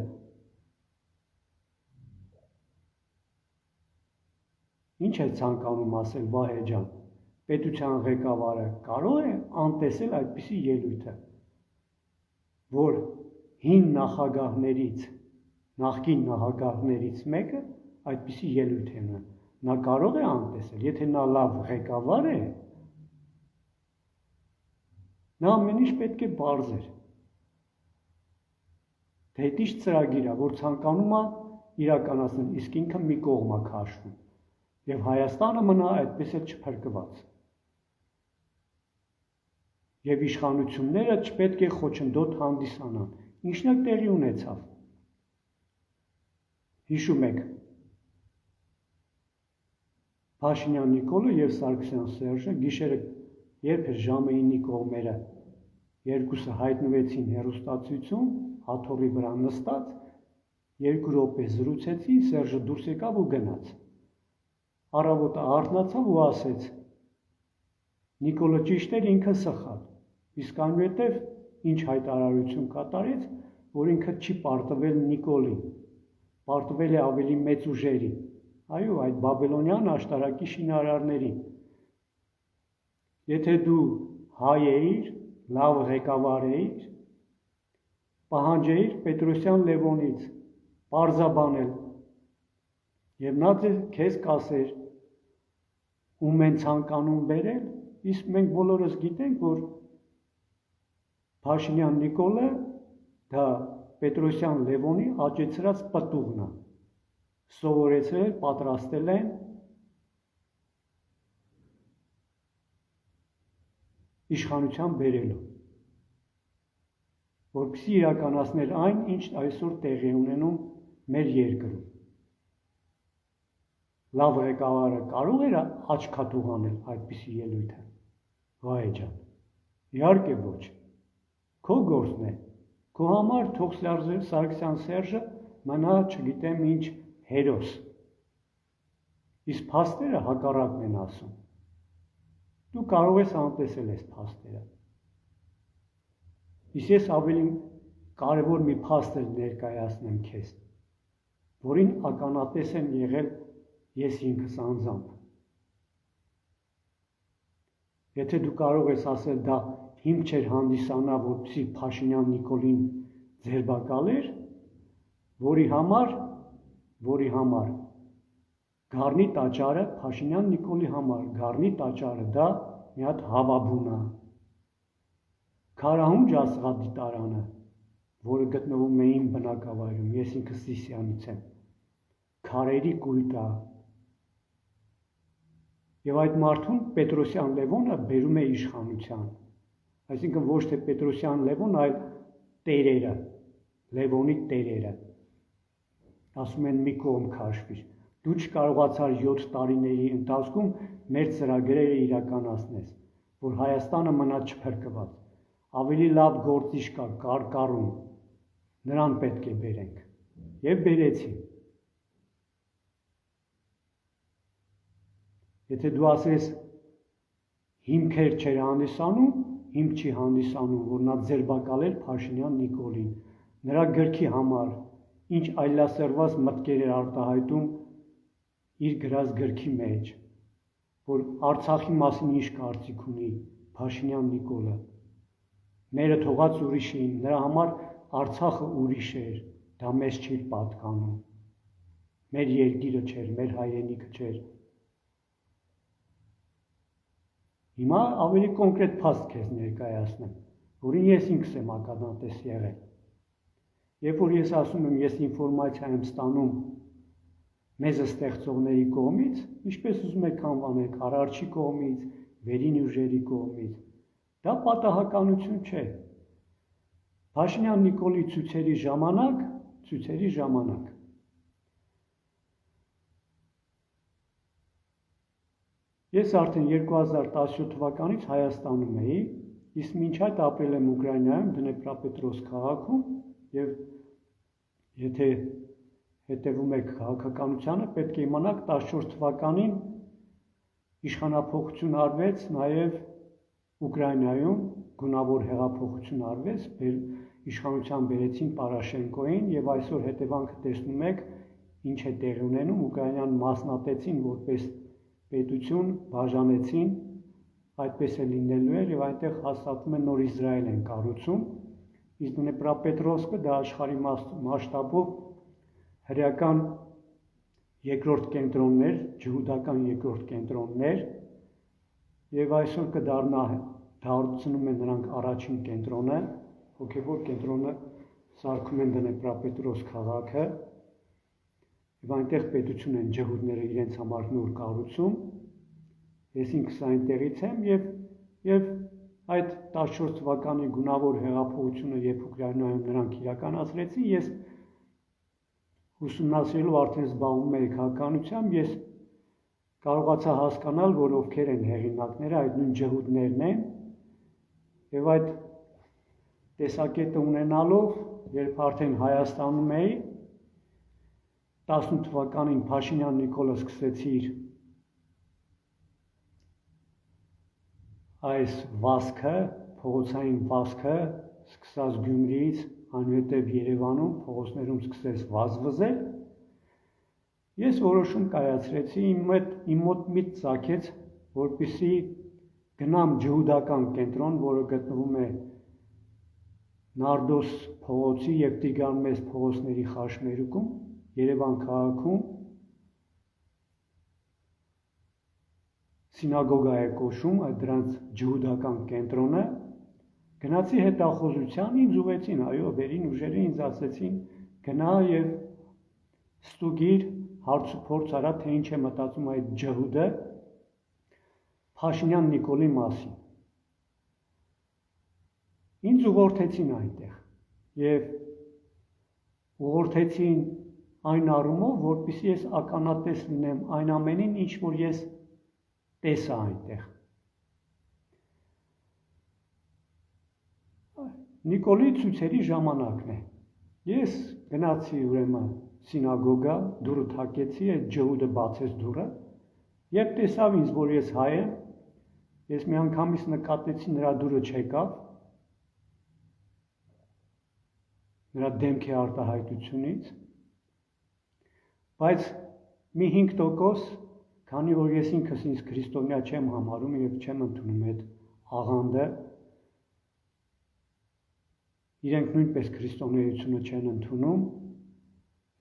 Ինչ է ցանկանում ասել Վահե ջան, պետության ղեկավարը կարող է անտեսել այդպիսի ելույթը, որ նախկին նախագահներից մեկը այդպիսի ելույթ է ունենում, նա կարող է անտեսել, եթե նա լավ ղեկավար է, նա ամեն ինչ պետք է բարձր, թե այդ ինչ ծրագիր է, որ ցանկանում է իրականացնել, իսկ ինքը մի կողմ է քաշվում, եւ Հայաստանը մնա այդպես էլ չփրկված։ Եվ իշխանությունները չպետք է խոչընդոտ հանդիսանան, ինչն էլ տեղի ունեցավ։ Հիշում եք, Փաշինյան Նիկոլը եւ Սարգսյան Սերժը գիշերը երբ էր ժամը 9-ի կողմերը երկուսը հայտնվեցին հեռուստացույցում, աթոռի վրա նստած, 2 րոպե զրուցեցին, Սերժը դուրս եկավ ու գնաց։ Առավոտը արթնացավ ու ասեց. Նիկոլը ճիշտ էր, ինքը սխալ։ Իսկ այնուհետև ինչ հայտարարություն կատարեց, որ ինքը չի պարտվել Նիկոլին, պարտվել է ավելի մեծ ուժերին, այո, այդ բաբելոնյան աշտարակի շինարարներին։ Եթե դու հայ էիր, լավ ղեկավար էիր, պահանջեիր Պետրոսյան Լևոնից պարզաբանել, եւ նա քեզ կասեր, ում են ցանկանում բերել, իսկ մենք բոլորս գիտենք, որ Փաշինյան Նիկոլը դա Պետրոսյան Լևոնի աճեցրած պտուղն է, սովորեցրել, պատրաստել են իշխանության բերելու, որպեսզի իրականացնել այն, ինչ այսօր տեղի ունենում մեր երկրում։ Լավ ղեկավարը կարող էր աչքաթուղ անել այդպիսի ելույթը, Վահե ջան, իհարկե ոչ, քո գործն է, քո համար թող Սարգսյան Սերժը մնա չգիտեմ ինչ հերոս, իսկ փաստերը հակառակն են ասում, դու կարող ես անտեսել այս փաստերը, իսկ ես ավելի կարևոր մի փաստ ներկայացնեմ քեզ, որին ականատես եմ եղել ես ինքս անձամբ։ Եթե դու կարող ես ասել, դա հիմք չէր հանդիսանա, որպեսզի Փաշինյան Նիկոլին ձերբակալեր, որի համար Գառնի տաճարը, Փաշինյան Նիկոլի համար Գառնի տաճարը դա մի հատ հավաբուն է։ Քարահունջ աստղադիտարանը, որը գտնվում է իմ բնակավայրում, ես ինքս Սիսիանից եմ, քարերի կույտ է։ Եվ այդ մարդուն Պետրոսյան Լևոնը բերում է իշխանության, այսինքն ոչ թե Պետրոսյան Լևոն, այլ տերերը, Լևոնի տերերը, ասում են մի կողմ քաշվիր, դու չկարողացար 7 տարիների ընթացքում մեր ծրագրերը իրականացնես, որ Հայաստանը մնա չփրկված, ավելի լավ գործիչ կա կարկառում, նրան պետք է բերենք, և բերեցին։ Եթե դու ասես հիմքեր չէր հանդիսանում, հիմք չի հանդիսանում, որ նա ձերբակալեր Փաշինյան Նիկոլին, նրա գրքի համար, ինչ այլասերված մտքեր էր արտահայտում իր գրած գրքի մեջ, որ Արցախի մասին ինչ կարծիք ունի Փաշինյան Նիկոլը, մերը թողած ուրիշ էին, նրա համար Արցախը ուրիշ էր, դա մեզ չի պատկանում, մեր երկիրը չէր, մեր հայրենիքը չէր։ Հիմա ավելի կոնկրետ փաստ քեզ ներկայացնեմ, որին ես ինքս եմ ականատես եղել։ Երբ որ ես ասում եմ, ես ինֆորմացիա եմ ստանում մեզ ստեղծողների կողմից, ինչպես ուզում եք անվանեք, արարչի կողմից, վերին ուժերի կողմից, դա պատահականություն չէ։ Փաշինյան Նիկոլի ցույցերի ժամանակ ես արդեն 2017 թվականից Հայաստանում էի, իսկ մինչ այդ ապրել եմ Ուկրաինայում, Դնեպրապետրովսկ քաղաքում, եւ եթե հետևում եք քաղաքականությանը, պետք է իմանաք 14 թվականին իշխանափոխություն արվեց նաեւ Ուկրաինայում, գունավոր հեղափոխություն արվեց, իշխանության բերեցին Պարաշենկոին եւ այսօր հետևանքը տեսնում եք, ինչ է տեղի ունենում, Ուկրաինան մասնատեցին որպես պետություն, բաժանեցին, այդպես է լինելու էր եւ այնտեղ հաստատվում է նոր Իսրայել են կառուցում, իսկ Դնեպրապետրովսկը դա աշխարհի մասշտաբով հրեական երկրորդ կենտրոններ, ջհուդական երկրորդ կենտրոններ եւ այսօր կդառնա դարձնում են նրանք առաջին կենտրոնը, հոգեվոր կենտրոնը սարքում են Դնեպրապետրովսկ քաղաքը եւ այնտեղ պետություն են ջհուդները իրենց համար նոր կառուցում, ես ինքս այնտեղից եմ եւ այդ 14 թվականի գունավոր հեղափոխությունը, երբ Ուկրաինայում նրանք իրականացրեցին, ես ուսումնասիրելով արդեն զբաղվում էի քաղաքականությամբ, ես կարողացա հասկանալ, որ ովքեր են հեղինակները, այդ նույն ջհուդներն են եւ այդ տեսակետը ունենալով, երբ արդեն Հայաստանում էի, 18 թվականին Փաշինյան Նիկոլը սկսեց իր այս վազքը, փողոցային վազքը, սկսած Գյումրիից, այնուհետև Երևանում փողոցներում սկսեց վազվզել, ես որոշում կայացրեցի, իմ մոտ միտք ծագեց, որպեսզի գնամ ջհուդական կենտրոն, որը գտնվում է Նարդոս փողոցի և Տիգրան Մեծ փողոցների խաչմերուկում, Երևան քաղաքում, սինագոգա է կոչվում, դրանց ջհուդական կենտրոնը, գնացի հետախուզության, ինձ ուղեցին, այո, վերին ուժերը ինձ ասեցին, գնա և ստուգիր, հարց ու փորձ արա, թե ինչ է մտածում այդ ջհուդը Փաշինյան Նիկոլի մասին։ Ինձ ուղղորդեցին այնտեղ և ուղղորդեցին այն առումով, որպեսզի ես ականատես լինեմ այն ամենին, ինչ որ ես տեսա այնտեղ։ Նիկոլի ցույցերի ժամանակն է։ Ես գնացի ուրեմն սինագոգա, դուռը թակեցի, այդ ջհուդը բացեց դուռը, երբ տեսավ ինձ, որ ես հայ եմ, ես միանգամից նկատեցի նրա դուռը չեկավ, նրա դեմքի արտահայտությունից, բայց մի 5%, քանի որ ես ինքս ինձ քրիստոնյա չեմ համարում և չեմ ընդունում այդ աղանդը, իրենք նույնպես քրիստոնեությունը չեն ընդունում,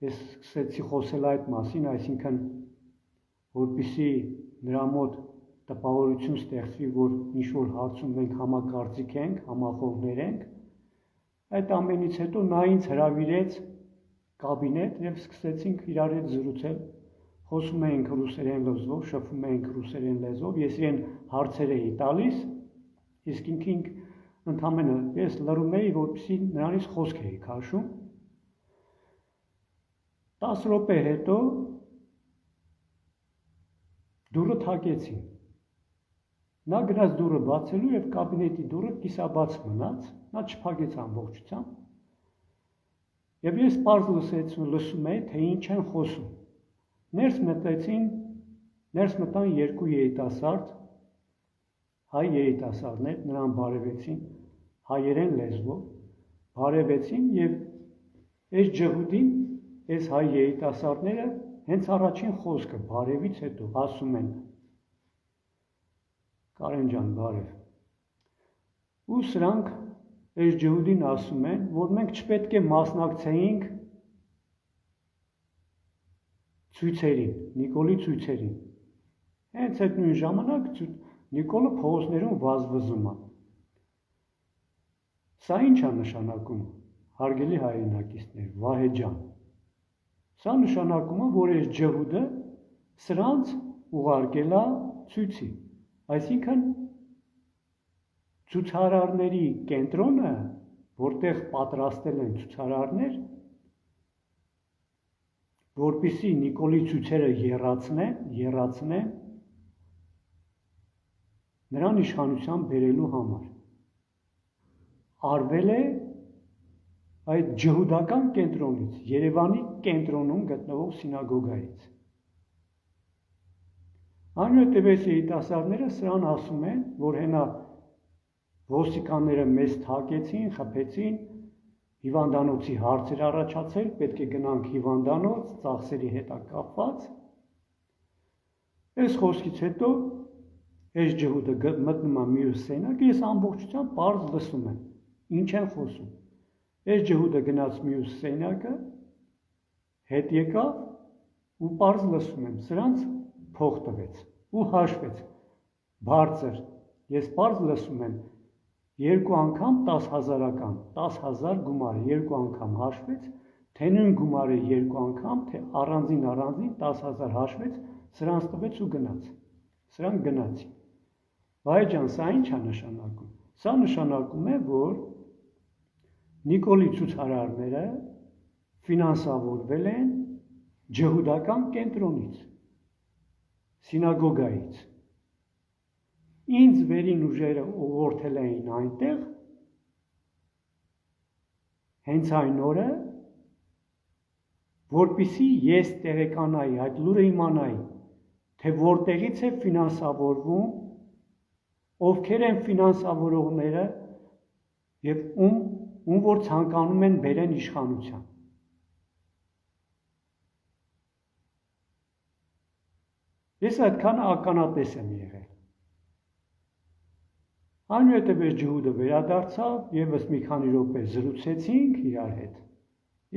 ես սկսեցի խոսել այդ մասին, այսինքն, որպեսզի նրա մոտ տպավորություն ստեղծվի, որ ինչ-որ հարցում մենք համակարծիք ենք, համախոհներ ենք, այդ ամենից հետո նա ինձ հրավիրեց կաբինետ և սկսեցինք իրար հետ զրուցել, խոսում էինք ռուսերեն լեզվով, շփվում էինք ռուսերեն լեզվով, ես իրեն հարցեր էի տալիս, իսկ ինքինք ընդամենը ես լռում էի, որպեսզի նրանից խոսք էի քաշում։ 10 րոպե հետո դուռը թակեցին։ Նա գնաց դուռը բացելու և կաբինետի դուռը կիսաբաց մնաց, նա չփակեց ամբողջությամբ։ Եվ ես պարզ լսում էի, թե ինչ են խոսում։ Ներս մտան երկու երիտասարդ, հայ երիտասարդներ, նրան բարևեցին, հայերեն լեզվով, բարևեցին և այս ջհուդին, այս հայ երիտասարդները հենց առաջին խոսքը բարևից հետո ասում են. Կարեն ջան, բարև։ Ու սրանք այս ջհուդին ասում են, որ մենք չպետք է մասնակցեինք ցույցերին, Նիկոլի ցույցերին։ Հենց այդ նույն ժամանակ Նիկոլը փողոցներում վազվզում է։ Սա ինչ է նշանակում, հարգելի հայրենակիցներ, Վահե ջան։ Սա նշանակում է, որ այս ջհուդը սրանց ուղարկել է ցույցի, այսինքն ցուցարարների կենտրոնը, որտեղ պատրաստել են ցուցարարներ, որպեսզի Նիկոլի ցույցերը եռացնեն նրան իշխանության բերելու համար, արվել է այդ ջհուդական կենտրոնից, Երևանի կենտրոնում գտնվող սինագոգայից։ Այնուհետև այս երիտասարդները սրան ասում են, որ հենա ոստիկանները մեզ թակեցին, խփեցին, հիվանդանոցի հարց էր առաջացել, պետք է գնանք հիվանդանոց, ծախսերի հետ կապված։ Այս խոսքից հետո այս ջհուդը մտնում է մյուս սենյակը, ես ամբողջությամբ պարզ լսում եմ, ինչ են խոսում։ Այս ջհուդը գնաց մյուս սենյակը, հետ եկավ ու պարզ լսում եմ, սրանց փող տվեց ու հաշվեց, բարձր, ես պարզ լսում եմ, երկու անգամ 10,000-ական, 10,000 գումարը երկու անգամ հաշվեց, թե նույն գումարը երկու անգամ, թե առանձին 10,000 հաշվեց, սրանց տվեց ու գնաց, սրանք գնացին։ Վահե ջան, սա ինչ է նշանակում։ Սա նշանակում է, որ Նիկոլի ցուցարարները ֆինանսավորվել են ջհուդական կենտրոնից, սինագոգայից։ Ինձ վերին ուժերը ուղղորդել էին այնտեղ, հենց այն օրը, որպեսզի ես տեղեկանայի, այդ լուրը իմանայի, թե որտեղից է ֆինանսավորվում, ովքեր են ֆինանսավորողները եւ ում որ ցանկանում են բերեն իշխանության։ Ես այդքան ականատես եմ եղել։ Այնուհետև ես ջհուդը վերադարձավ, եւս մի քանի րոպե զրուցեցինք իրար հետ,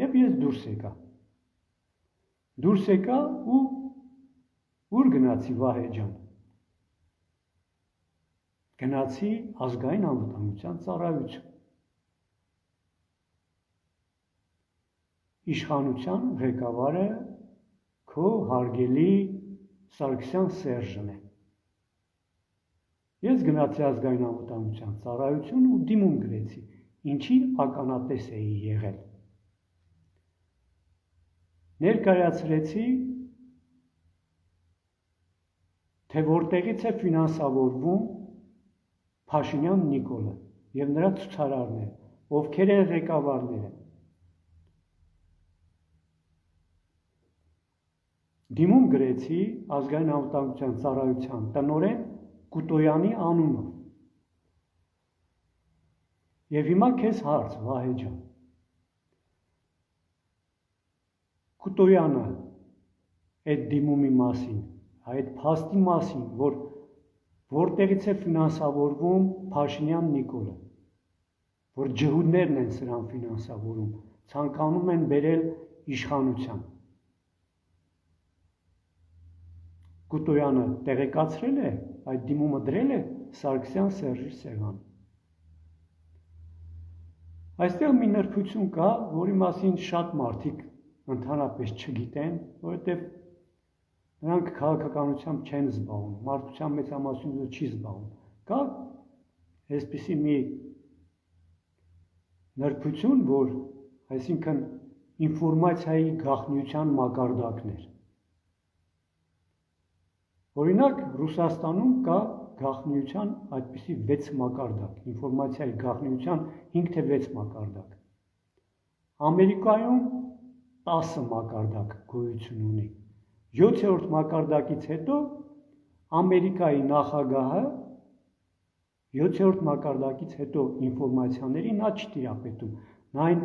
եւ ես դուրս եկա։ Դուրս եկա ու ուր գնացի Վահե ջան։ Գնացի ազգային անվտանգության ծառայություն։ Իշխանության ղեկավարը քո հարգելի Սարգսյան Սերժն է։ Ես գնացի ազգային անվտանգության ծառայություն ու դիմում գրեցի, ինչի ականատես էի եղել։ Ներկայացրեցի, թե որտեղից է ֆինանսավորվում Փաշինյան Նիկոլը եւ նրա ցուցարարները, ովքեր են ղեկավարները։ Դիմում գրեցի ազգային անվտանգության ծառայության տնօրեն Կուտոյանի անունով։ Եվ հիմա քեզ հարց, Վահե ջան։ Կուտոյանը այդ դիմումի մասին, այդ փաստի մասին, որտեղից է ֆինանսավորվում Փաշինյան Նիկոլը, որ ջհուդներն են սրան ֆինանսավորում, ցանկանում են բերել իշխանության։ Կուտոյանը տեղեկացրել է, այդ դիմումը դրել է Սարգսյան Սերժի սեղան։ Այստեղ մի նրբություն կա, որի մասին շատ մարդիկ ընդհանրապես չգիտեն, որովհետև նրանք քաղաքականությամբ չեն զբաղվում, մարդկության մեծամասնությունը չի զբաղվում։ Կա այսպիսի մի նրբություն, որ այսինքն ինֆորմացիայի գաղտնիության մակարդակներ։ Օրինակ, Ռուսաստանում կա գաղտնիության այդպիսի 6 մակարդակ, ինֆորմացիայի գաղտնիության 5 թե 6 մակարդակ։ Ամերիկայում 10 մակարդակ գոյություն ունի։ 7-րդ մակարդակից հետո Ամերիկայի նախագահը 7-րդ մակարդակից հետո ինֆորմացիաների նա չտիրապետում։ Նա այն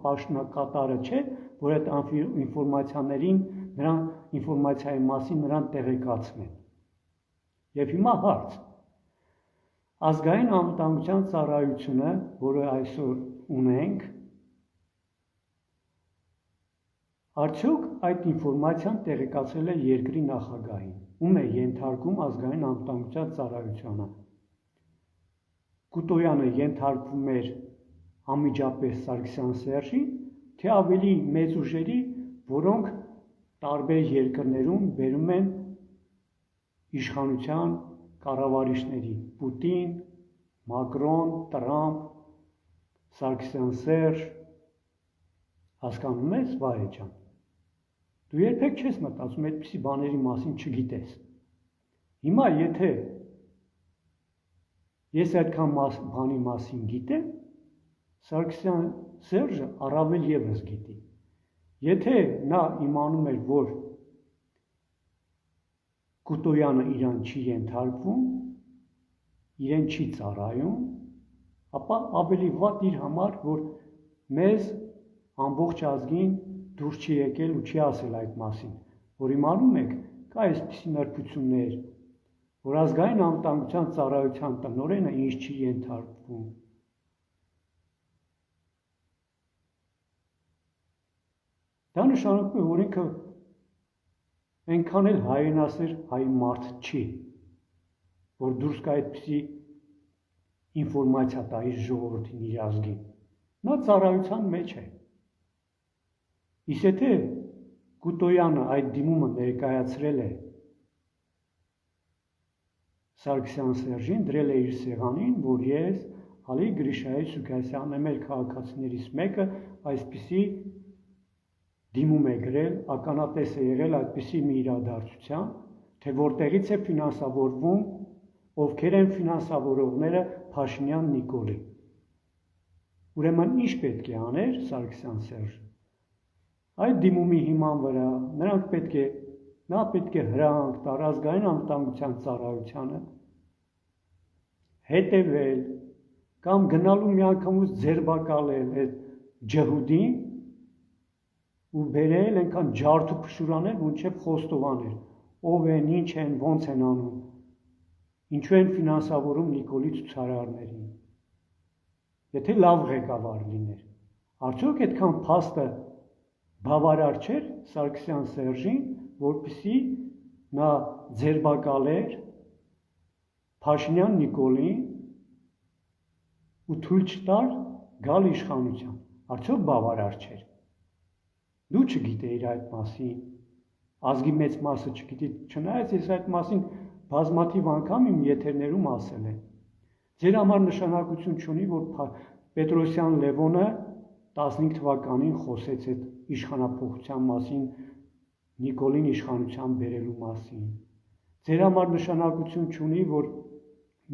պաշտոնակատարը չէ, որ այդ ինֆորմացիաներին նրան ինֆորմացիայի մասին նրան տեղեկացնեն։ Եվ հիմա հարց. ազգային անվտանգության ծառայությունը, որը այսօր ունենք, արդյոք այդ ինֆորմացիան տեղեկացրել է երկրի նախագահին, ում է ենթարկում ազգային անվտանգության ծառայությունը։ Կուտոյանը ենթարկվում էր անմիջապես Սարգսյան Սերժին, թե ավելի մեծ ուժերի, որոնք տարբեր երկրներում բերում են իշխանության կառավարիչների՝ Պուտին, Մակրոն, Տրամփ, Սարգսյան Սերժ, հասկանում ես, Վահե ջան։ Դու երբեք չես մտածում այդպիսի բաների մասին չգիտես։ Հիմա եթե ես այդքան բանի մասին գիտեմ, Սարգսյան Սերժը առավել ևս գիտի։ Եթե նա իմանում էր, որ Կուտոյանը իրան չի ենթարկվում, իրեն չի ծառայում, ապա ավելի վատ իր համար, որ մեզ ամբողջ ազգին դուրս չի եկել ու չի ասել այդ մասին, որ իմանում եք, կա այսպիսի նրբություններ, որ ազգային անվտանգության ծառայության տնօրենը ինչ չի ենթարկվում։ Դա նշանակում է, որ ինքը այնքան էլ հայրենասեր հայ մարդ չի, որ դուրս կա այդպիսի ինֆորմացիա տա իր ժողովրդին, իր ազգին։ Նա ծառայության մեջ է։ Իսկ եթե Կուտոյանը այդ դիմումը ներկայացրել է Սարգսյան Սերժին, դրել է իր սեղանին, որ ես Ալի Գրիշայի Սուքասյանը մեր քաղաքացիներից մեկը այսպիսի դիմում է գրել, ականատես է եղել այդպիսի մի իրադարձության, թե որտեղից է ֆինանսավորվում, ովքեր են ֆինանսավորողները Փաշինյան Նիկոլի։ Ուրեմն ինչ պետք է աներ Սարգսյան Սերժը։ Այդ դիմումի հիման վրա նա պետք է հրահանգ տար ազգային անվտանգության ծառայությանը հետևել կամ գնալու միանգամից ձերբակալել այդ ջհուդին ու բերել այնքան ջարդ ու փշուրաներ, մինչև խոստովաներ ով են, ինչ են, ոնց են անում, ինչու են ֆինանսավորում Նիկոլի ցուցարարներին։ Եթե լավ ղեկավար լիներ, արդյոք այդքան փաստը բավարար չէր Սարգսյան Սերժին, որպեսզի նա ձերբակալեր Փաշինյան Նիկոլին ու թույլ չտար գալ իշխանության, արդյոք բավարար չէր։ Դու չգիտեիր այդ մասին, ազգի մեծ մասը չգիտի, չնայած ես այդ մասին բազմաթիվ անգամ իմ եթերներում ասել եմ։ Ձեր համար նշանակություն չունի, որ Պետրոսյան Լևոնը 15 թվականին խոսեց այդ իշխանափոխության մասին, Նիկոլին իշխանության բերելու մասին։ Ձեր համար նշանակություն չունի, որ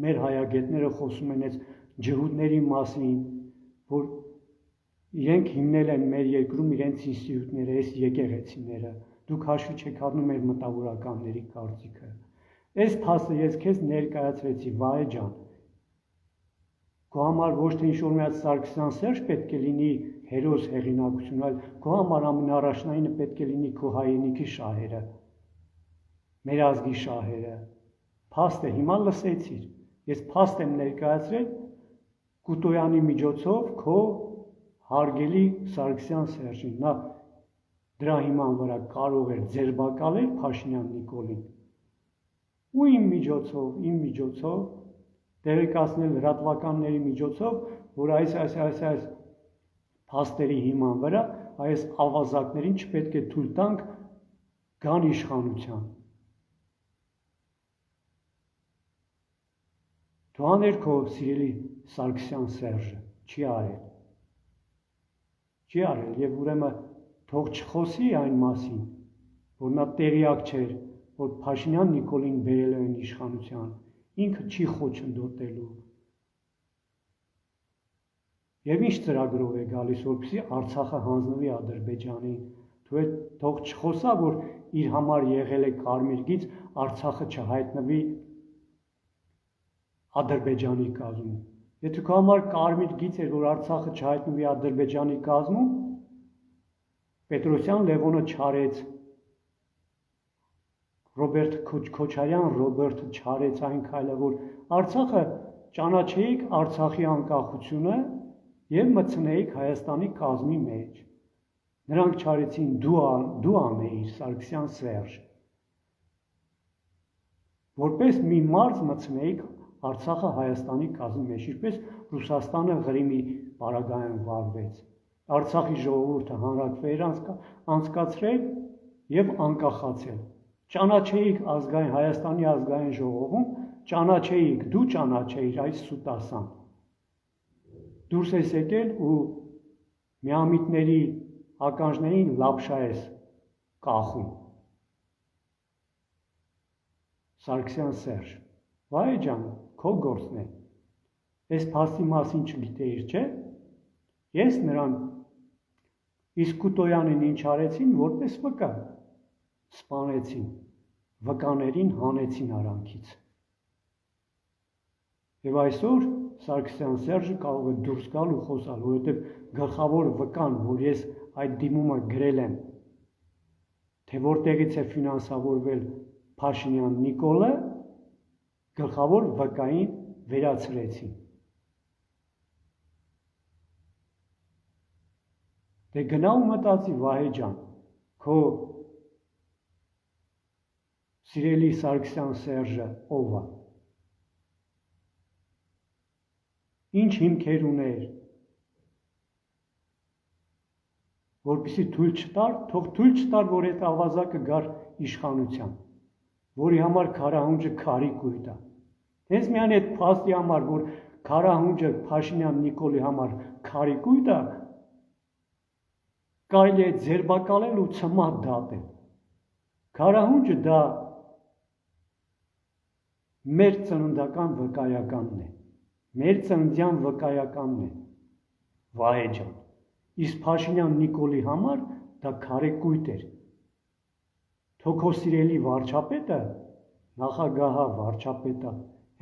մեր հայագետները խոսում են այս ջհուդների մասին, որ իրենք հիմնել են մեր երկրում իրենց ինստիտուտները, այս եկեղեցիները, դուք հաշվի չեք առնում մեր մտավորականների կարծիքը։ Այս փաստը ես քեզ ներկայացրեցի, Վահե ջան։ Քո համար ոչ թե ինչ-որ մի հատ Սարգսյան Սերժ պետք է լինի հերոս հեղինակություն, այլ քո համար ամենաառաջնայինը պետք է լինի քո հայրենիքի շահերը, մեր ազգի շահերը։ Փաստը հիմա լսեցիր։ Ես փաստ եմ ներկայացրել Կուտոյանի միջոցով քո հարգելի Սարգսյան Սերժին։ Նա դրա հիման վրա կարող էր ձերբակալել Փաշինյան Նիկոլին։ Ու իմ միջոցով տեղեկացնել լրատվականների միջոցով, որ այս փաստերի հիման վրա այս ավազակներին չպետք է թույլ տանք գան իշխանության։ Դու աներ քո սիրելի Սարգսյան Սերժը, չի արել եւ ուրեմն թող չխոսի այն մասին, որ նա տեղյակ չէր, որ Փաշինյան Նիկոլին բերել են իշխանության, ինքը չի խոչընդոտելու։ Եվ ինչ ծրագրով է գալիս, որպեսզի Արցախը հանձնվի Ադրբեջանին, թող չխոսա, որ իր համար եղել է կարմիր գիծ, Արցախը չհայտնվի Ադրբեջանի կազմում։ Եթե քո համար կարմիր գիծ էր, որ Արցախը չհայտնվի Ադրբեջանի կազմում, Պետրոսյան Լևոնը չարեց, Ռոբերտը չարեց այն քայլը, որ Արցախը ճանաչեիք Արցախի անկախությունը եւ մտցնեիք Հայաստանի կազմի մեջ։ Նրանք չարեցին, դու անեիր Սարգսյան Սերժ, որպես մի մարզ մտցնեիք Արցախը Հայաստանի կազմի մեջ, ինչպես Ռուսաստանը Ղրիմի պարագայում վարվեց։ Արցախի ժողովուրդը հանրաքվեներ անցկացրել եւ անկախացել։ Ճանաչեիք Հայաստանի ազգային ժողովում, դու ճանաչեիր այս սուտասան։ Դուրս ես եկել ու միամիտների ականջներին լապշա ես կախում։ Սարգսյան Սերժ, Վահե ջան, քո գործն է։ Այս փաստի մասին չգիտեիր, չէ՞։ Ես նրան իսկ Կուտոյանին ինչ արեցին, որպես վկա սպանեցին, վկաներին հանեցին արանքից։ Եվ այսօր Սարգսյան Սերժը կարող է դուրս գալ ու խոսալ, որովհետև գլխավոր վկան, որ ես այդ դիմումը գրել եմ, թե որտեղից է ֆինանսավորվել Փաշինյան Նիկոլը, գլխավոր վկային վերացրեցին։ Դե գնա ու մտածի, Վահե ջան, քո սիրելի Սարգսյան Սերժը ով է։ Ինչ հիմքեր ուներ, որպեսզի թույլ չտար, թող թույլ չտար, որ այդ ավազակը գար իշխանության, որի համար քարահունջը քարի կույտ է։ Հենց միայն այդ փաստի համար, որ քարահունջը Փաշինյան Նիկոլի համար քարի կույտ է, կարելի է ձերբակալել ու ցմահ դատել։ Քարահունջը դա մեր ծննդական վկայականն է, մեր ծննդյան վկայականն է։ Վահե ջան, իսկ Փաշինյան Նիկոլի համար դա քարեկույտ էր։ Թող քո սիրելի վարչապետը նախագահա վարչապետը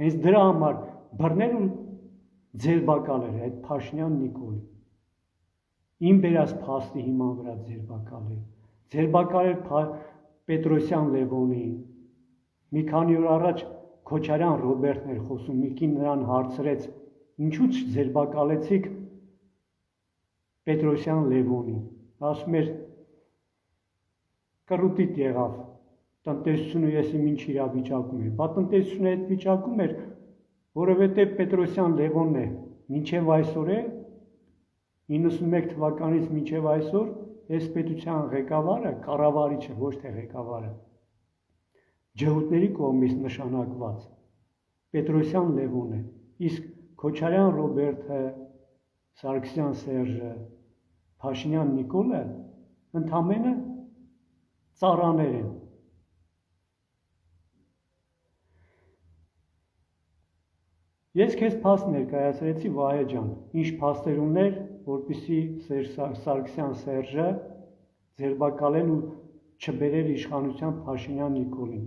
հենց դրա համար բռնել ու ձերբակալ էր այդ Փաշինյան Նիկոլի։ Իմ բերած փաստի հիման վրա ձերբակալ էր Պետրոսյան Լևոնին։ Մի քանի օր առաջ Քոչարյան Ռոբերտն էր խոսում, մի կին նրան հարցրեց, ինչու ձերբակալեցիք Պետրոսյան Լևոնին, ասում էր կռուտիտ եղավ, տնտեսությունը եսի ինչ իրավիճակում էր, բա տնտեսությունը այդ վիճակում էր, որովհետև Պետրոսյան Լևոնն է, մինչև այսօր է, 91 թվականից մինչև այսօր, այս պետության ղեկավարը, կառավարիչը, ոչ թե ղեկավարը, ջհուդների կողմից նշանակված Պետրոսյան Լևոնն է, իսկ Քոչարյան Ռոբերտը, Սարգսյան Սերժը, Փաշինյան Նիկոլը ընդամենը ծառաներ են։ Ես քեզ փաստ ներկայացրեցի Վահե ջան, ինչ փաստեր ուներ, որպեսզի Սարգսյան Սերժը ձերբակալել ու չբերել իշխանության Փաշինյան Նիկոլին։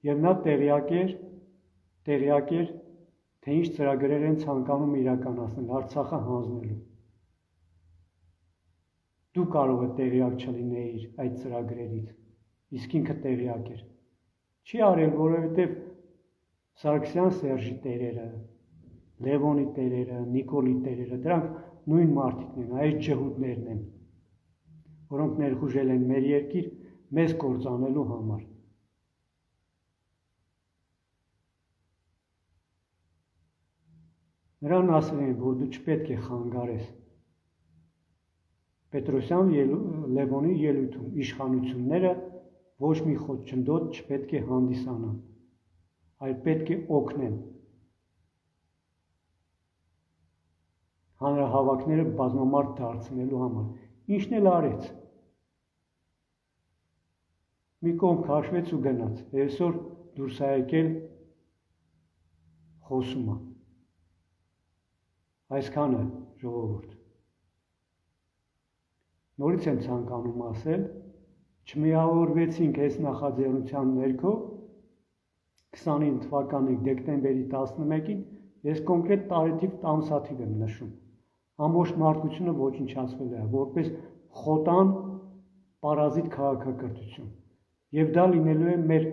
Եվ նա տեղյակ էր, թե ինչ ծրագրեր են ցանկանում իրականացնել Արցախը հանձնելու։ Դու կարող ես տեղյակ չլինեիր այդ ծրագրերից, իսկ ինքը տեղյակ էր։ Չի արել, որովհետև Սարգսյան Սերժի տերերը, Լևոնի տերերը, Նիկոլի տերերը, դրանք նույն մարդիկն են, այս ջհուդներն են, որոնք ներխուժել են մեր երկիր մեզ կործանելու համար։ Նրան ասել են, որ դու չպետք է խանգարես Պետրոսյան Լևոնի ելույթում իշխանությունները ոչ մի խոչընդոտ չպետք է հանդիսանան, այլ պետք է օգնեն հանրահավաքները բազմամարդ դարձնելու համար, ինչն էլ արեց։ Մի կողմ քաշվեց ու գնաց, այսօր դուրս է եկել խոսում է։ Այսքանը ժողովուրդ։ Նորից եմ ցանկանում ասել, չմիավորվեցինք այս նախաձեռնության ներքո 29 թվականի դեկտեմբերի 11-ին ես կոնկրետ տարեթիվ ամսաթիվ եմ նշում։ Ամբողջ մարդկությունը ոչնչացվել է, որպես խոտան պարազիտ քաղաքակրթություն։ Եվ դա լինելու է մեր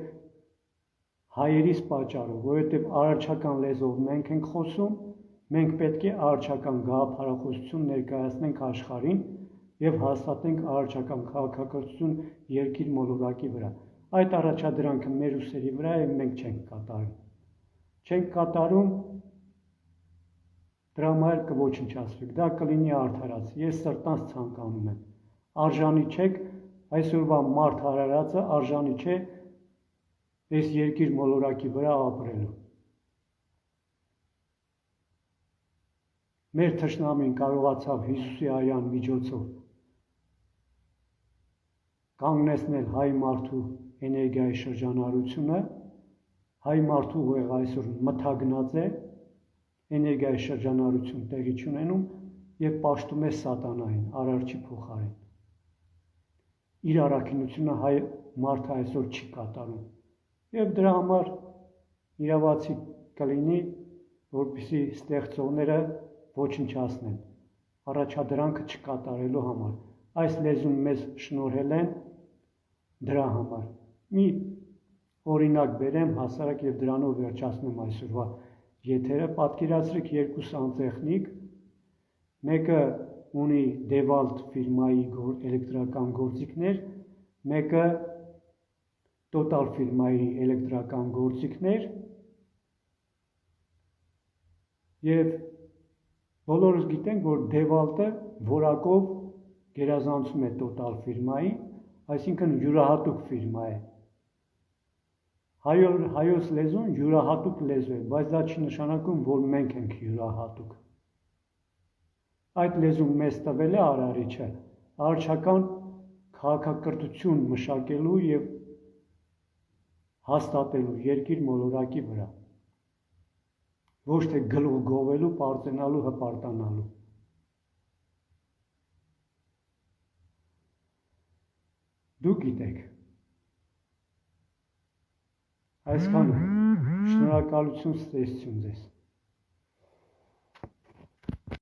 հայերիս պատճառով, որովհետև արարչական լեզվով մենք ենք խոսում, մենք պետք է արարչական գաղափարախոսություն ներկայացնենք աշխարհին և հաստատենք արարչական քաղաքակրթություն երկիր մոլորակի վրա։ Այդ առաջադրանքը մեր ուսերի վրա է, մենք չենք կատարում։ Չենք կատարում, դրա համար կոչնչացվեք, դա կլինի արդարաց, ես սրտանց ցանկանում եմ։ Արժանի չեք, այսօրվա մարդ հարարածը արժանի չէ այս երկիր մոլորակի վրա ապրելու։ Մեր թշնամին կարողացավ Հիսուսի արյան միջոցով կանգնեցնել հայ մարդու էներգիայի շրջանառությունը, հայ մարդու ուղեղը այսօր մթագնած է, էներգիայի շրջանառություն տեղի չունենում և պաշտում է սատանային, արարչի փոխարեն։ Իր առաքինությունը հայ մարդը այսօր չի կատարում և դրա համար իրավացի կլինի, որպեսզի ստեղծողները ոչնչացնեն առաջադրանքը չկատարելու համար։ Այս լեզուն մեզ շնորհել են դրա համար։ Մի օրինակ բերեմ հասարակ և դրանով վերջացնում այսօրվա եթերը, պատկերացրեք երկու սանտեխնիկ, մեկը ունի Դևալտ ֆիրմայի էլեկտրական գործիքներ, մեկը Տոտալ ֆիրմայի էլեկտրական գործիքներ և բոլորս գիտենք, որ Դևալտը որակով գերազանցում է Տոտալ ֆիրմային, այսինքն յուրահատուկ ֆիրմա է։ Հայոց լեզուն յուրահատուկ լեզու է, բայց դա չի նշանակում, որ մենք ենք յուրահատուկ։ Այդ լեզուն մեզ տվել է արարիչը արարչական քաղաքակրթություն մշակելու և հաստատելու երկիր մոլորակի վրա, ոչ թե գլուխ գովելու, պարծենալու, հպարտանալու։ Դուք գիտեք։ Այսքանը։ Շնորհակալություն, ստեսություն ձեզ։